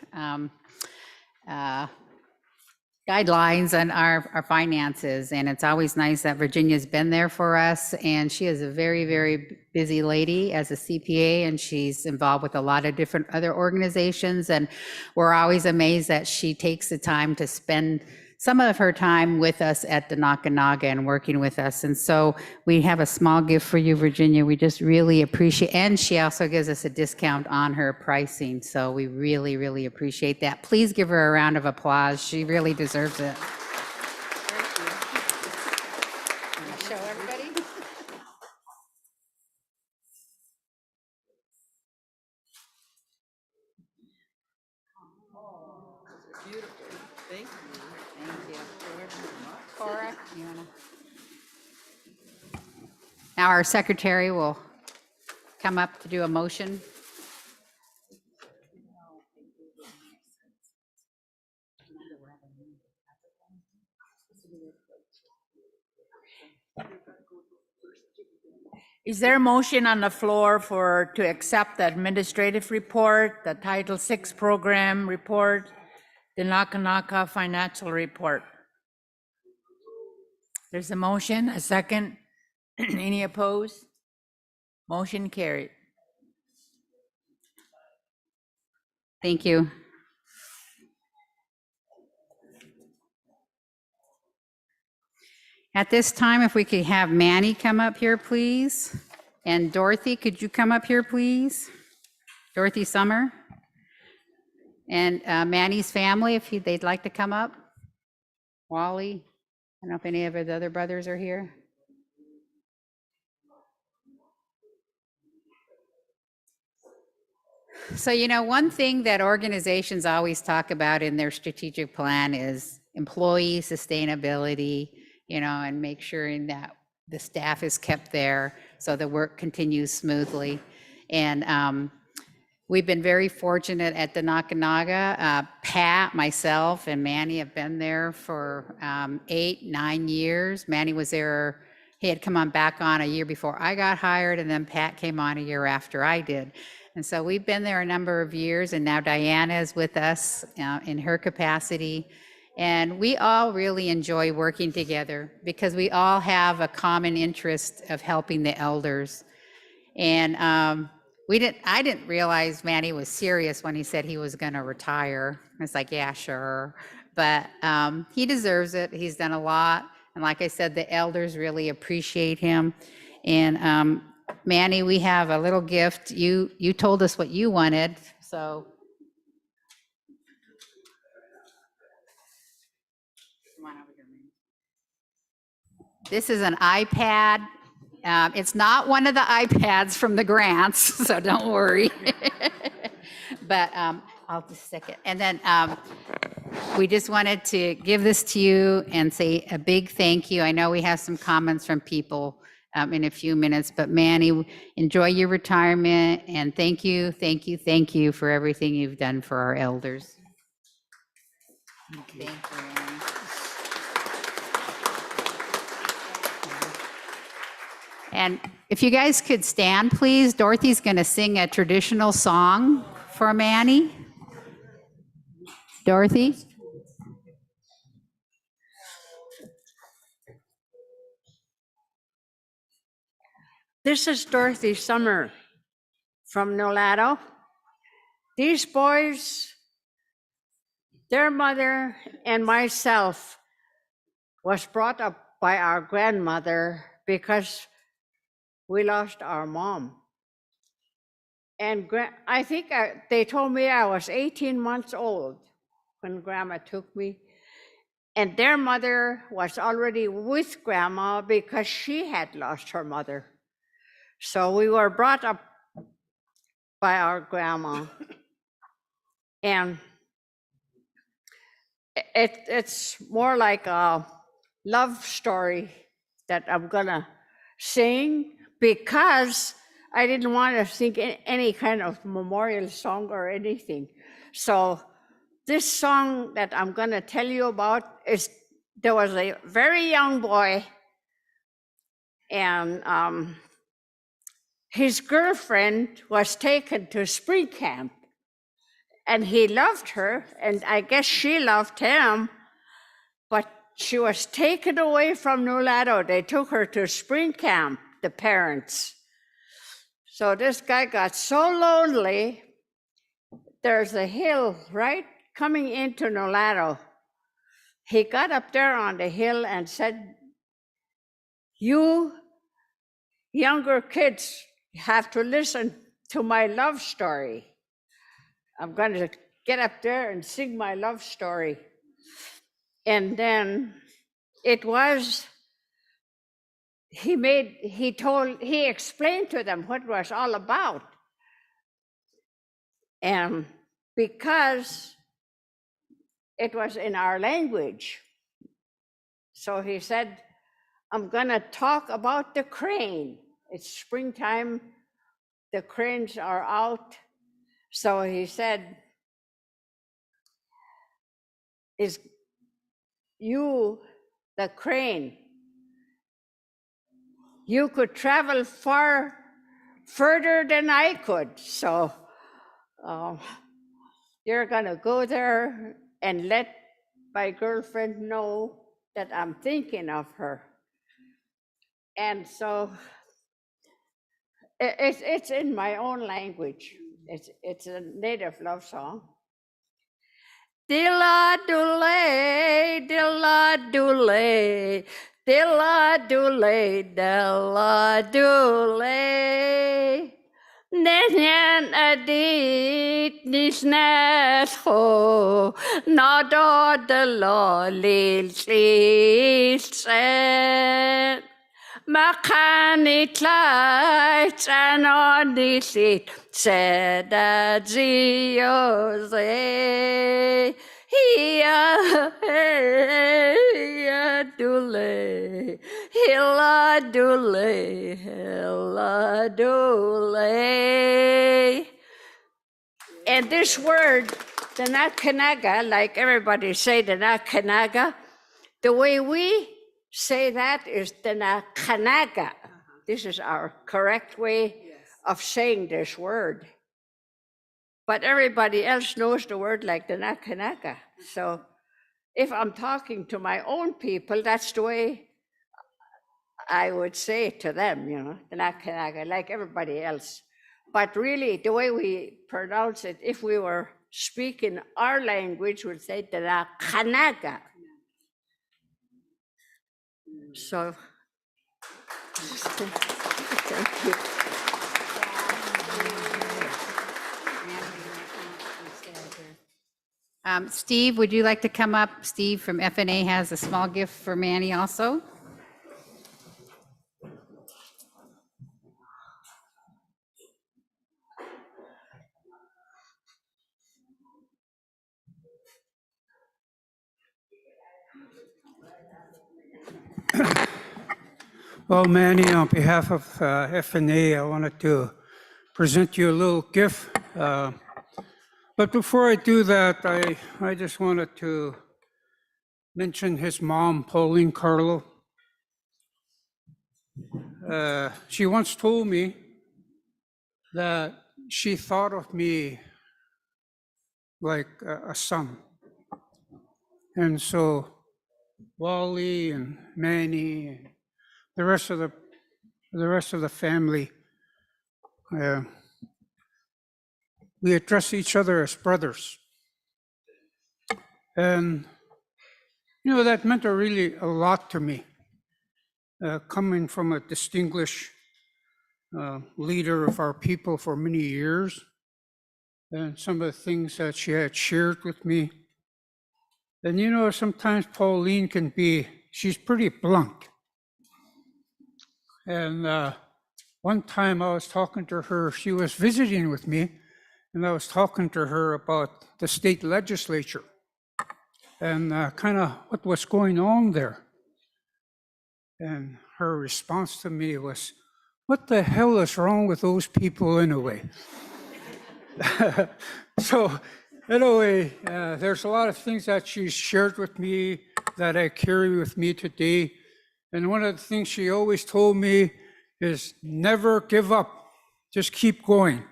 guidelines on our finances. And it's always nice that Virginia's been there for us. And she is a very, very busy lady as a CPA, and she's involved with a lot of different other organizations. And we're always amazed that she takes the time to spend some of her time with us at Denakkanaaga and working with us. And so we have a small gift for you, Virginia. We just really appreciate, and she also gives us a discount on her pricing. So we really, really appreciate that. Please give her a round of applause. She really deserves it. Show everybody. Beautiful. Thank you. Thank you. Cora, you wanna? Now our secretary will come up to do a motion. Is there a motion on the floor to accept the administrative report, the Title VI program report, the Denakkanaaga financial report? There's a motion, a second. Any opposed? Motion carried. Thank you. At this time, if we could have Manny come up here, please. And Dorothy, could you come up here, please? Dorothy Summer. And Manny's family, if they'd like to come up. Wally, I don't know if any of his other brothers are here. So, you know, one thing that organizations always talk about in their strategic plan is employee sustainability, you know, and make sure that the staff is kept there so the work continues smoothly. And we've been very fortunate at Denakkanaaga. Pat, myself, and Manny have been there for 8-9 years. Manny was there, he had come back on a year before I got hired, and then Pat came on a year after I did. And so we've been there a number of years, and now Diana is with us in her capacity. And we all really enjoy working together because we all have a common interest of helping the elders. And I didn't realize Manny was serious when he said he was going to retire. I was like, yeah, sure. But he deserves it. He's done a lot. And like I said, the elders really appreciate him. And Manny, we have a little gift. You told us what you wanted, so. Come on over here, Manny. This is an iPad. It's not one of the iPads from the grants, so don't worry. But I'll just stick it. And then we just wanted to give this to you and say a big thank you. I know we have some comments from people in a few minutes. But Manny, enjoy your retirement, and thank you, thank you, thank you for everything you've done for our elders. Thank you. Manny. And if you guys could stand, please. Dorothy's going to sing a traditional song for Manny. Dorothy? This is Dorothy Summer from Nolato. These boys, their mother and myself was brought up by our grandmother because we lost our mom. And I think they told me I was 18 months old when Grandma took me. And their mother was already with Grandma because she had lost her mother. So we were brought up by our grandma. And it's more like a love story that I'm gonna sing because I didn't want to sing any kind of memorial song or anything. So this song that I'm gonna tell you about is, there was a very young boy and his girlfriend was taken to spring camp. And he loved her, and I guess she loved him, but she was taken away from Nulato. They took her to spring camp, the parents. So this guy got so lonely. There's a hill right coming into Nulato. He got up there on the hill and said, "You younger kids have to listen to my love story. I'm going to get up there and sing my love story." And then it was, he explained to them what it was all about. And because it was in our language, so he said, "I'm going to talk about the crane. It's springtime, the cranes are out." So he said, "Is you the crane? You could travel far further than I could. So you're going to go there and let my girlfriend know that I'm thinking of her." And so it's in my own language. It's a native love song. Dilla dule, dilla dule, dilla dule, dilla dule. Nenyan adit nisnes ho, nado de lo lil sen. Makani tlait anoni sit seda zioze. Hia dule, hila dule, hila dule. And this word, Denakkanaaga, like everybody say Denakkanaaga, the way we say that is Denakkanaaga. This is our correct way of saying this word. But everybody else knows the word like Denakkanaaga. So if I'm talking to my own people, that's the way I would say it to them, Denakkanaaga, like everybody else. But really, the way we pronounce it, if we were speaking our language, we'd say Denakkanaaga. So, thank you. Steve, would you like to come up? Steve from FNA has a small gift for Manny also. Well, Manny, on behalf of FNA, I wanted to present you a little gift. But before I do that, I just wanted to mention his mom, Pauline Carlo. She once told me that she thought of me like a son. And so Wally and Manny and the rest of the family, we address each other as brothers. And you know, that meant really a lot to me, coming from a distinguished leader of our people for many years, and some of the things that she had shared with me. And you know, sometimes Pauline she's pretty blunt. And one time I was talking to her, she was visiting with me, and I was talking to her about the state legislature and kind of what was going on there. And her response to me was, "What the hell is wrong with those people anyway?" So anyway, there's a lot of things that she shared with me that I carry with me today. And one of the things she always told me is never give up, just keep going.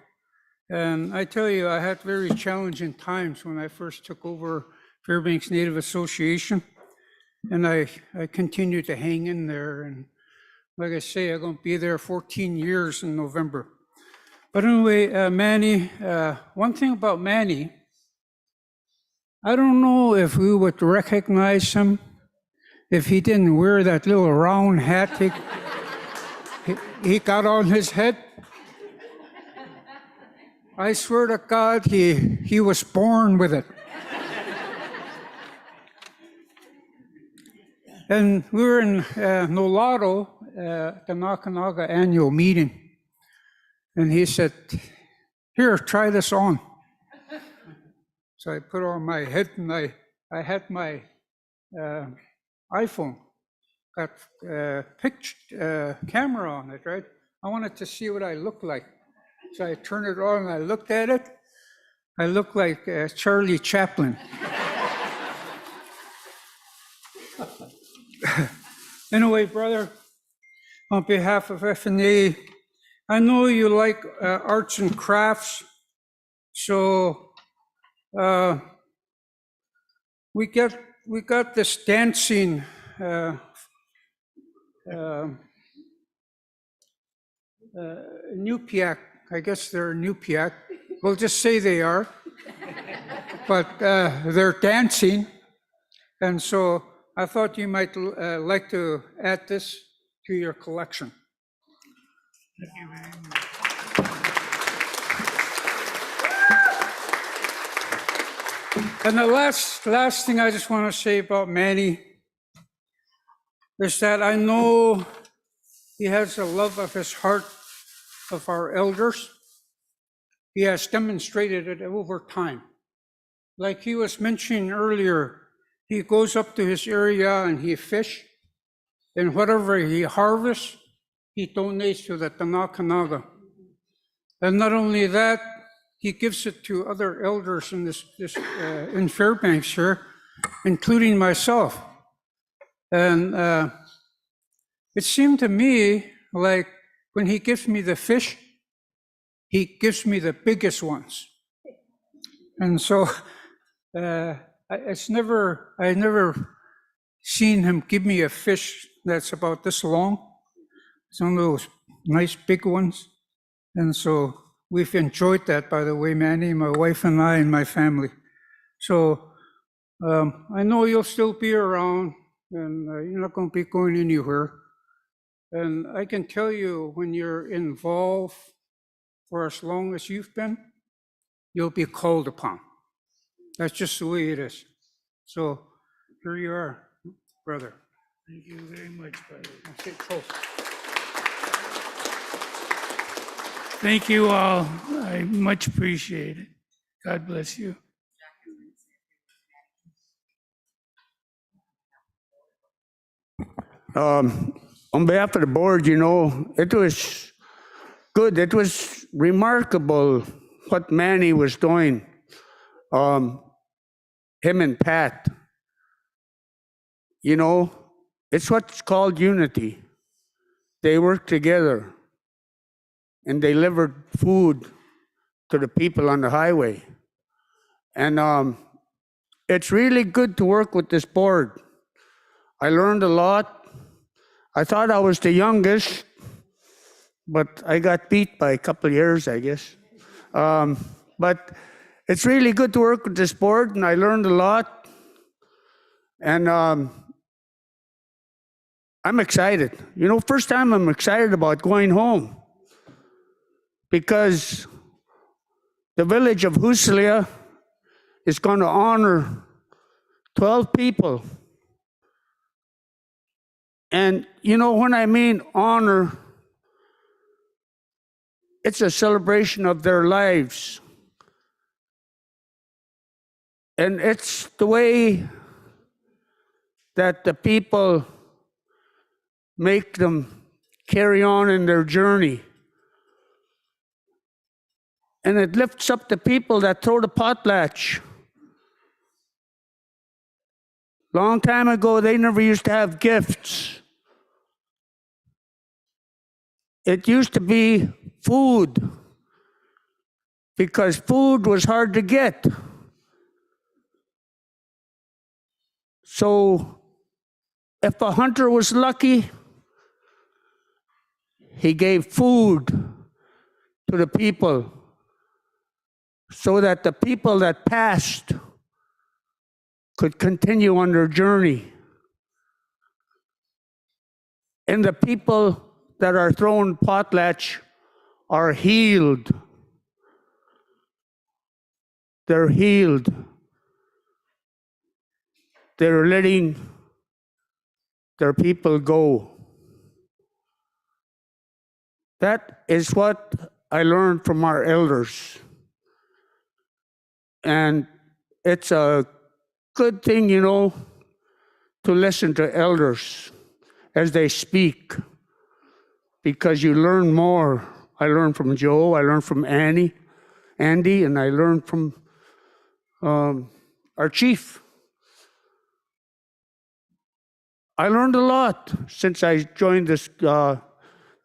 And I tell you, I had very challenging times when I first took over Fairbanks Native Association. And I continued to hang in there. And like I say, I'm going to be there 14 years in November. But anyway, Manny, one thing about Manny, I don't know if we would recognize him if he didn't wear that little round hat he got on his head. I swear to God, he was born with it. And we were in Nolado at the Denakkanaaga annual meeting. And he said, "Here, try this on." So I put it on my head, and I had my iPhone, got camera on it, right? I wanted to see what I looked like. So I turned it on and I looked at it. I looked like Charlie Chaplin. Anyway, brother, on behalf of FNA, I know you like arts and crafts, so we got this dancing Nupiaq. I guess they're Nupiaq. We'll just say they are, but they're dancing, and so I thought you might like to add this to your collection. Thank you very much. And the last thing I just want to say about Manny is that I know he has a love of his heart of our elders. He has demonstrated it over time. Like he was mentioning earlier, he goes up to his area and he fish, and whatever he harvests, he donates to the Denakkanaaga. And not only that, he gives it to other elders in in Fairbanks here, including myself. And it seemed to me like when he gives me the fish, he gives me the biggest ones. And so I never seen him give me a fish that's about this long. Some of those nice big ones. And so we've enjoyed that, by the way, Manny, my wife and I and my family. So I know you'll still be around, and you're not going to be going anywhere. And I can tell you, when you're involved for as long as you've been, you'll be called upon. That's just the way it is. So here you are, brother. Thank you very much, brother. Sit close. Thank you all. I much appreciate it. God bless you. on behalf of the board, you know, it was good. It was remarkable what Manny was doing. Him and Pat, you know, it's what's called unity. They worked together and they delivered food to the people on the highway. And it's really good to work with this board. I learned a lot. I thought I was the youngest, but I got beat by a couple of years, I guess. But it's really good to work with this board, and I learned a lot. And I'm excited. You know, first time I'm excited about going home, because the village of Huslia is going to honor 12 people. And you know, when I mean honor, it's a celebration of their lives. And it's the way that the people make them carry on in their journey. And it lifts up the people that throw the potlatch. Long time ago, they never used to have gifts. It used to be food, because food was hard to get. So if a hunter was lucky, he gave food to the people so that the people that passed could continue on their journey. And the people that are thrown potlatch are healed. They're healed. They're letting their people go. That is what I learned from our elders. And it's a good thing, you know, to listen to elders as they speak, because you learn more. I learned from Joe, I learned from Andy, and I learned from our chief. I learned a lot since I joined this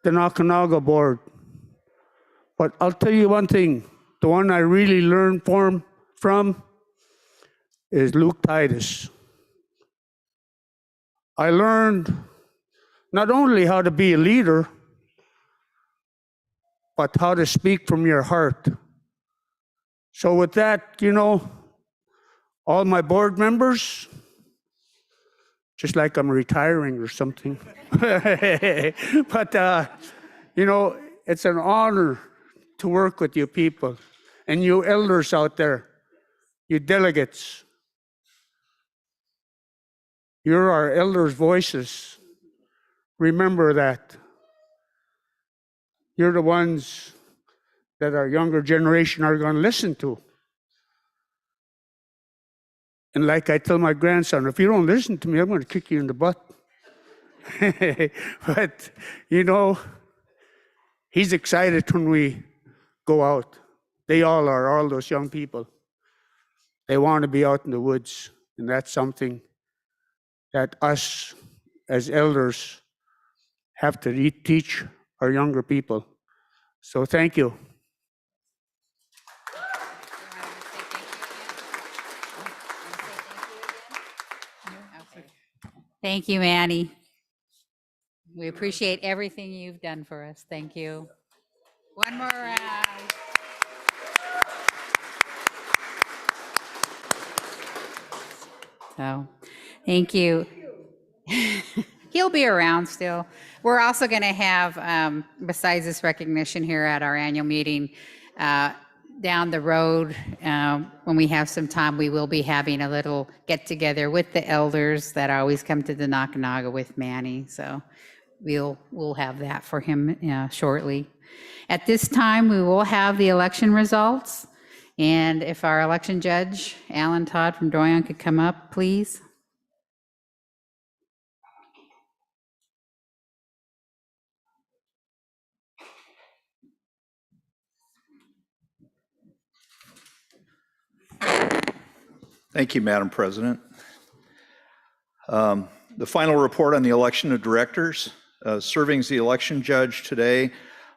Denakkanaaga board. But I'll tell you one thing, the one I really learned from is Luke Titus. I learned not only how to be a leader, but how to speak from your heart. So with that, you know, all my board members, just like I'm retiring or something. But, you know, it's an honor to work with you people and you elders out there, you delegates. You're our elders' voices. Remember that. You're the ones that our younger generation are going to listen to. And like I tell my grandson, if you don't listen to me, I'm going to kick you in the butt. But, you know, he's excited when we go out. They all are, all those young people. They want to be out in the woods. And that's something that us as elders have to teach our younger people. So thank you. Thank you, Manny. We appreciate everything you've done for us. Thank you. One more round. So, thank you. He'll be around still. We're also going to have, besides this recognition here at our annual meeting, down the road, when we have some time, we will be having a little get-together with the elders that always come to the Denakkanaaga with Manny. So we'll have that for him shortly. At this time, we will have the election results. And if our election judge, Alan Todd from Doyon, could come up, please. Thank you, Madam President. The final report on the election of directors. Serving as the election judge today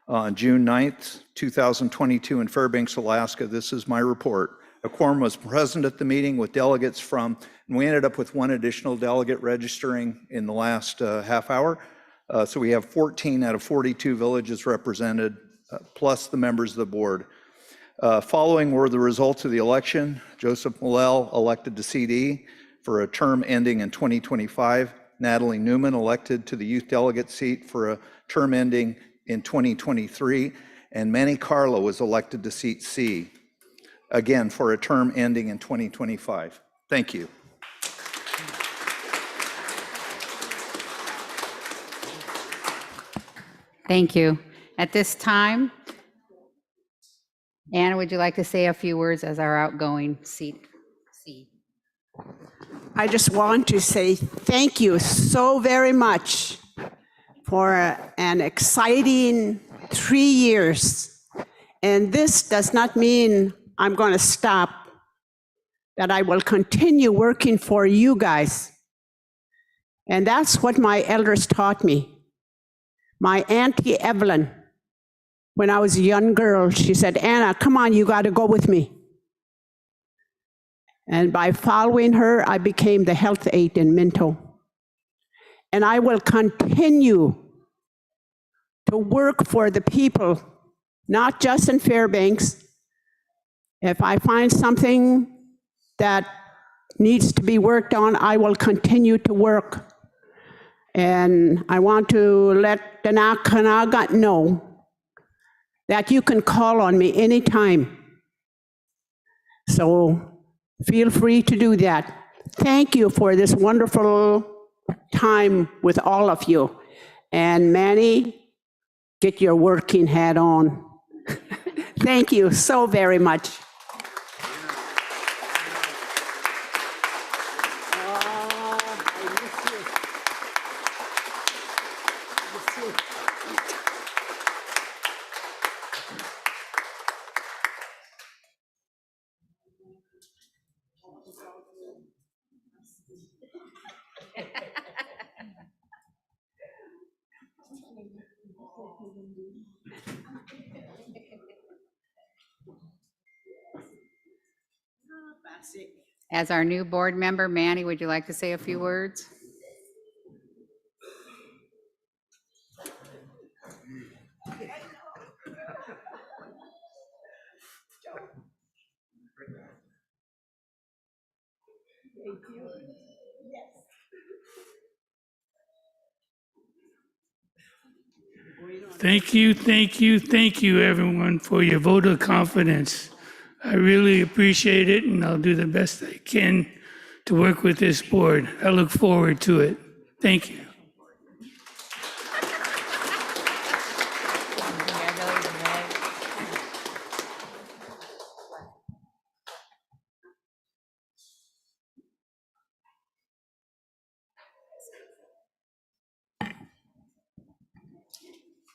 on June 9th, 2022 in Fairbanks, Alaska. This is my report. A quorum was present at the meeting with delegates from, and we ended up with one additional delegate registering in the last half hour. So we have 14 out of 42 villages represented, plus the members of the board. Following were the results of the election. Joseph Millell elected to CD for a term ending in 2025. Natalie Newman elected to the youth delegate seat for a term ending in 2023. And Manny Carlo was elected to seat C, again for a term ending in 2025. Thank you. Thank you. At this time, Anna, would you like to say a few words as our outgoing seat? I just want to say thank you so very much for an exciting 3 years. And this does not mean I'm going to stop, that I will continue working for you guys. And that's what my elders taught me. My Auntie Evelyn, when I was a young girl, she said, Anna, come on, you got to go with me. And by following her, I became the health aide in Minto. And I will continue to work for the people, not just in Fairbanks. If I find something that needs to be worked on, I will continue to work. And I want to let Denakkanaaga know that you can call on me anytime. So feel free to do that. Thank you for this wonderful time with all of you. And Manny, get your working hat on. Thank you so very much. As our new board member, Manny, would you like to say a few words? Thank you, everyone, for your vote of confidence. I really appreciate it, and I'll do the best I can to work with this board. I look forward to it. Thank you.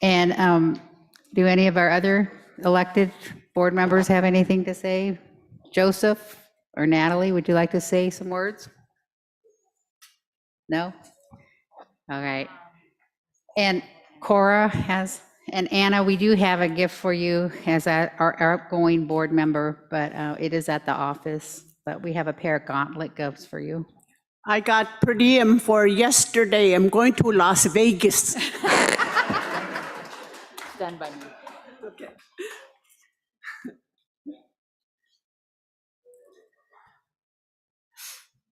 And do any of our other elected board members have anything to say? Joseph or Natalie, would you like to say some words? No? All right. And Cora has, and Anna, we do have a gift for you as our outgoing board member, but it is at the office, but we have a pair of gauntlet gifts for you. I got per diem for yesterday. I'm going to Las Vegas. Stand by me. Okay.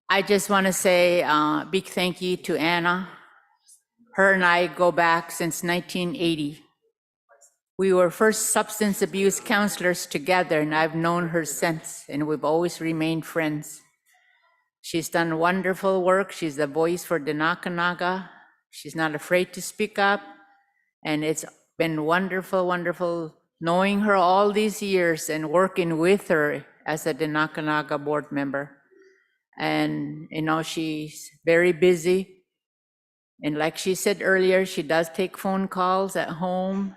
I just want to say a big thank you to Anna. Her and I go back since 1980. We were first substance abuse counselors together, and I've known her since, and we've always remained friends. She's done wonderful work. She's the voice for Denakkanaaga. She's not afraid to speak up, and it's been wonderful, wonderful knowing her all these years and working with her as a Denakkanaaga board member. And, you know, she's very busy. And like she said earlier, she does take phone calls at home.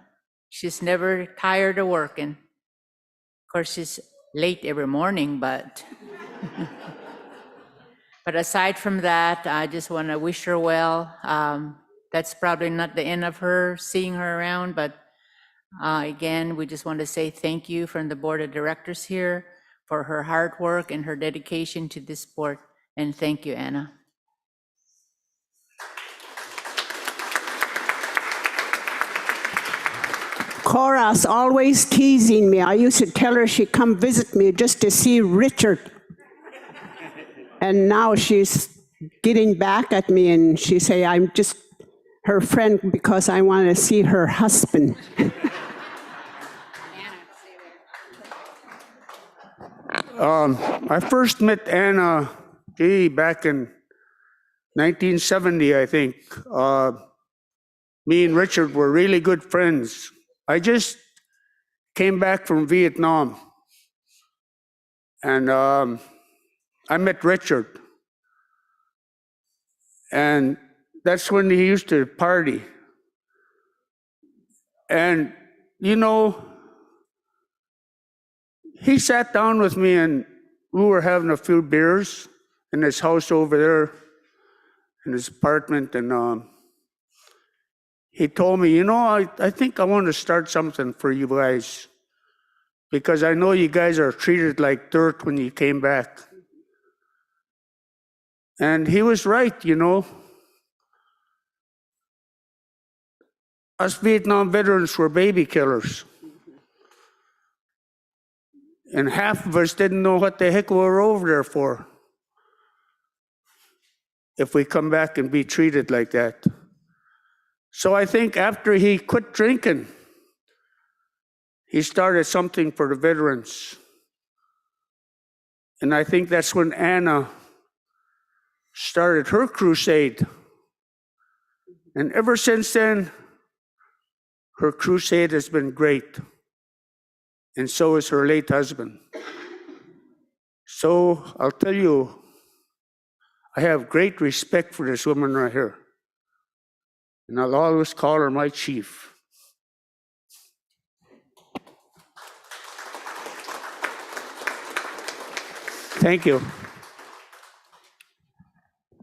She's never tired of working. Of course, she's late every morning, but But aside from that, I just want to wish her well. That's probably not the end of her, seeing her around, but again, we just want to say thank you from the board of directors here for her hard work and her dedication to this sport. And thank you, Anna. Cora's always teasing me. I used to tell her she'd come visit me just to see Richard. And now she's getting back at me and she say, I'm just her friend because I want to see her husband. I first met Anna back in 1970, I think. Me and Richard were really good friends. I just came back from Vietnam, and I met Richard. And that's when he used to party. And, you know, he sat down with me and we were having a few beers in his house over there, in his apartment. And he told me, you know, I think I want to start something for you guys because I know you guys are treated like dirt when you came back. And he was right, you know. Us Vietnam veterans were baby killers. And half of us didn't know what the heck we were over there for if we come back and be treated like that. So I think after he quit drinking, he started something for the veterans. And I think that's when Anna started her crusade. And ever since then, her crusade has been great. And so is her late husband. So I'll tell you, I have great respect for this woman right here. And I'll always call her my chief. Thank you.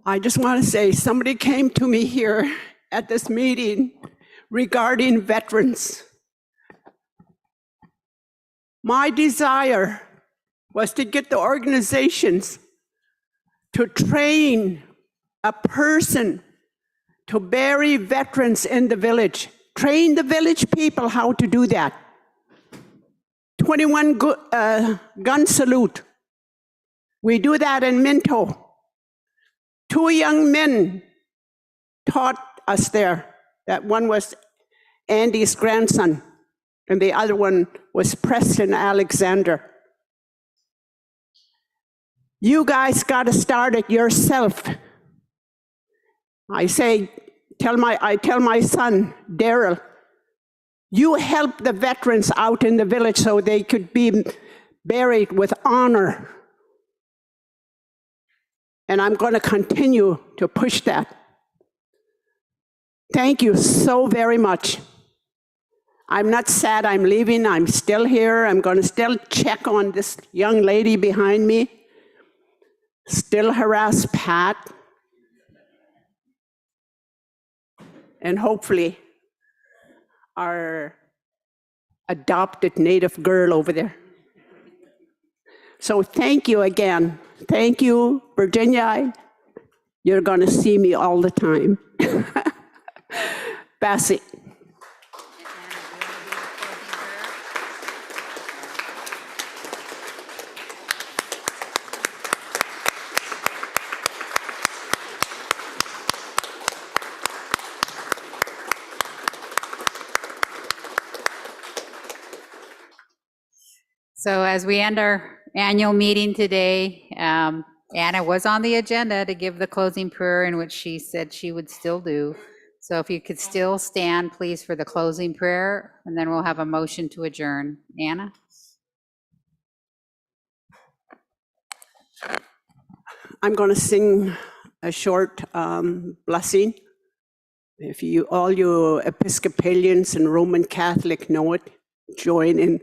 I just want to say somebody came to me here at this meeting regarding veterans. My desire was to get the organizations to train a person to bury veterans in the village. Train the village people how to do that. 21 gun salute. We do that in Minto. 2 young men taught us there. That one was Andy's grandson, and the other one was Preston Alexander. You guys got to start it yourself. I tell my son, Daryl, you help the veterans out in the village so they could be buried with honor. And I'm going to continue to push that. Thank you so very much. I'm not sad I'm leaving. I'm still here. I'm going to still check on this young lady behind me. Still harass Pat. And hopefully our adopted native girl over there. So thank you again. Thank you, Virginia. You're going to see me all the time. Bessie. So as we end our annual meeting today, Anna was on the agenda to give the closing prayer, in which she said she would still do. So if you could still stand, please, for the closing prayer, and then we'll have a motion to adjourn. Anna? I'm going to sing a short blessing. If all you Episcopalians and Roman Catholic know it, join in.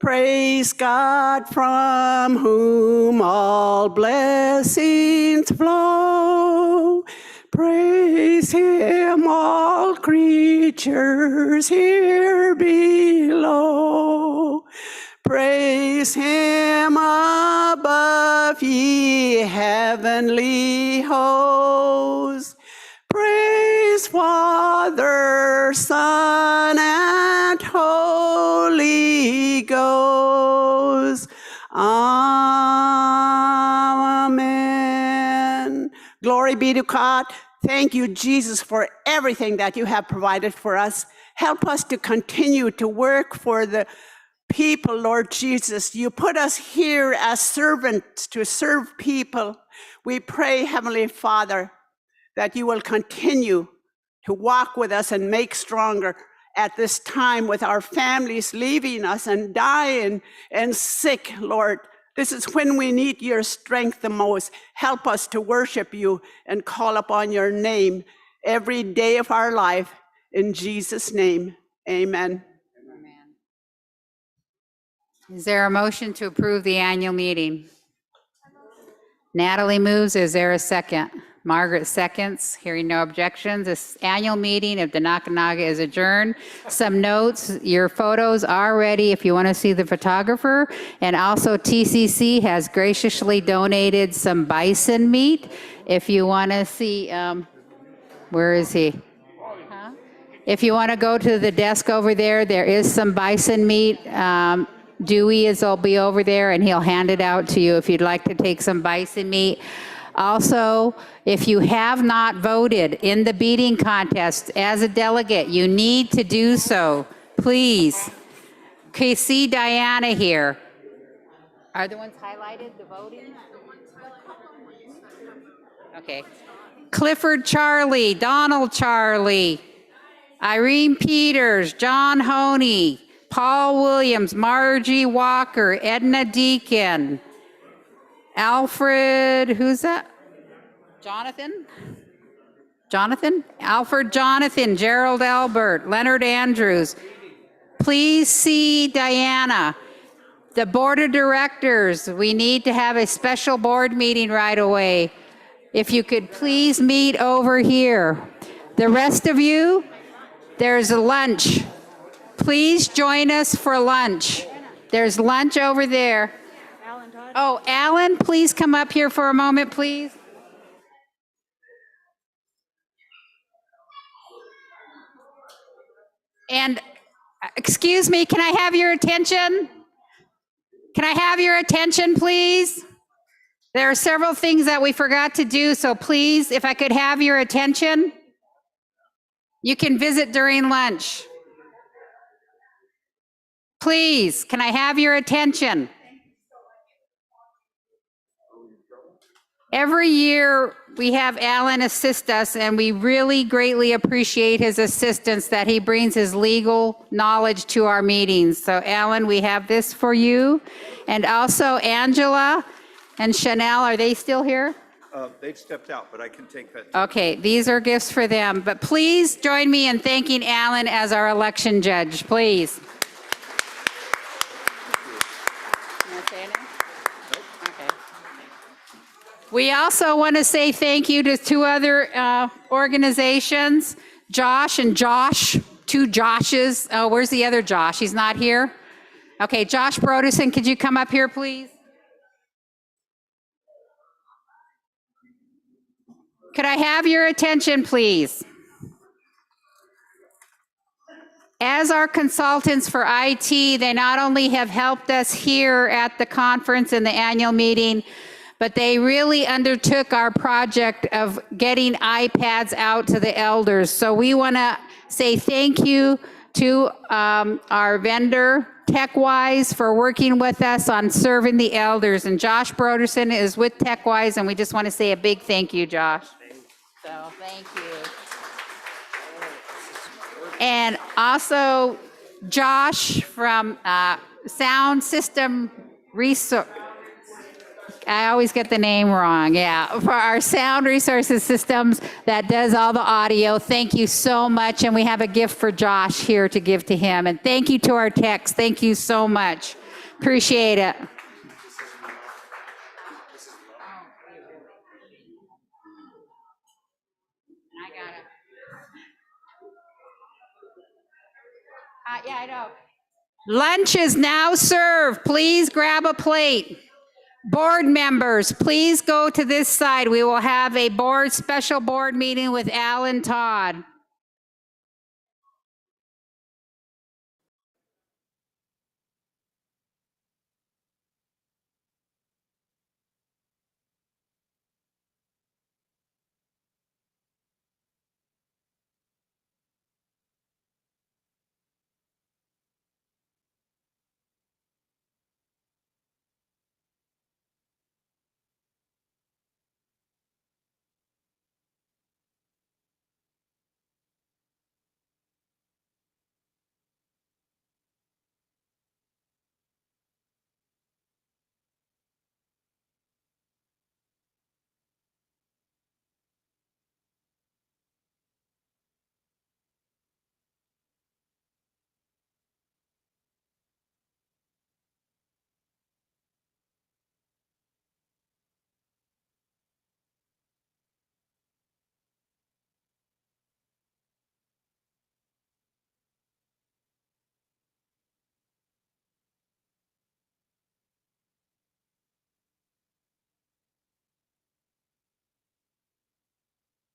Praise God from whom all blessings flow. Praise him, all creatures here below. Praise him above, ye heavenly hosts. Praise Father, Son, and Holy Ghost. Amen. Glory be to God. Thank you, Jesus, for everything that you have provided for us. Help us to continue to work for the people, Lord Jesus. You put us here as servants to serve people. We pray, Heavenly Father, that you will continue to walk with us and make stronger at this time with our families leaving us and dying and sick, Lord. This is when we need your strength the most. Help us to worship you and call upon your name every day of our life. In Jesus' name, amen. Is there a motion to approve the annual meeting? Natalie moves. Is there a second? Margaret seconds. Hearing no objections, this annual meeting of Denakkanaaga is adjourned. Some notes, your photos are ready if you want to see the photographer. And also TCC has graciously donated some bison meat. If you want to see, where is he? If you want to go to the desk over there, there is some bison meat. Dewey will be over there and he'll hand it out to you if you'd like to take some bison meat. Also, if you have not voted in the beading contest as a delegate, you need to do so, please. Okay, see Diana here. Are the ones highlighted, the voting? Okay. Clifford Charlie, Donald Charlie, Irene Peters, John Honey, Paul Williams, Margie Walker, Edna Deacon, Alfred, who's that? Jonathan? Alfred Jonathan, Gerald Albert, Leonard Andrews. Please see Diana. The board of directors, we need to have a special board meeting right away. If you could please meet over here. The rest of you, there's a lunch. Please join us for lunch. There's lunch over there. Oh, Alan, please come up here for a moment, please. And excuse me, can I have your attention? Can I have your attention, please? There are several things that we forgot to do, so please, if I could have your attention. You can visit during lunch. Please, can I have your attention? Every year we have Alan assist us, and we really greatly appreciate his assistance, that he brings his legal knowledge to our meetings. So Alan, we have this for you. And also Angela and Chanel, are they still here? They've stepped out, but I can take that. Okay, these are gifts for them. But please join me in thanking Alan as our election judge, please. We also want to say thank you to two other organizations, Josh and Josh, two Joshes. Oh, where's the other Josh? He's not here? Okay, Josh Broderson, could you come up here, please? Could I have your attention, please? As our consultants for IT, they not only have helped us here at the conference and the annual meeting, but they really undertook our project of getting iPads out to the elders. So we want to say thank you to our vendor, TechWise, for working with us on serving the elders. And Josh Broderson is with TechWise, and we just want to say a big thank you, Josh. So thank you. And also Josh from Sound System Resource. I always get the name wrong, yeah. For our Sound Resources Systems that does all the audio, thank you so much. And we have a gift for Josh here to give to him. And thank you to our techs, thank you so much. Appreciate it. Yeah, I know. Lunch is now served. Please grab a plate. Board members, please go to this side. We will have a special board meeting with Alan Todd.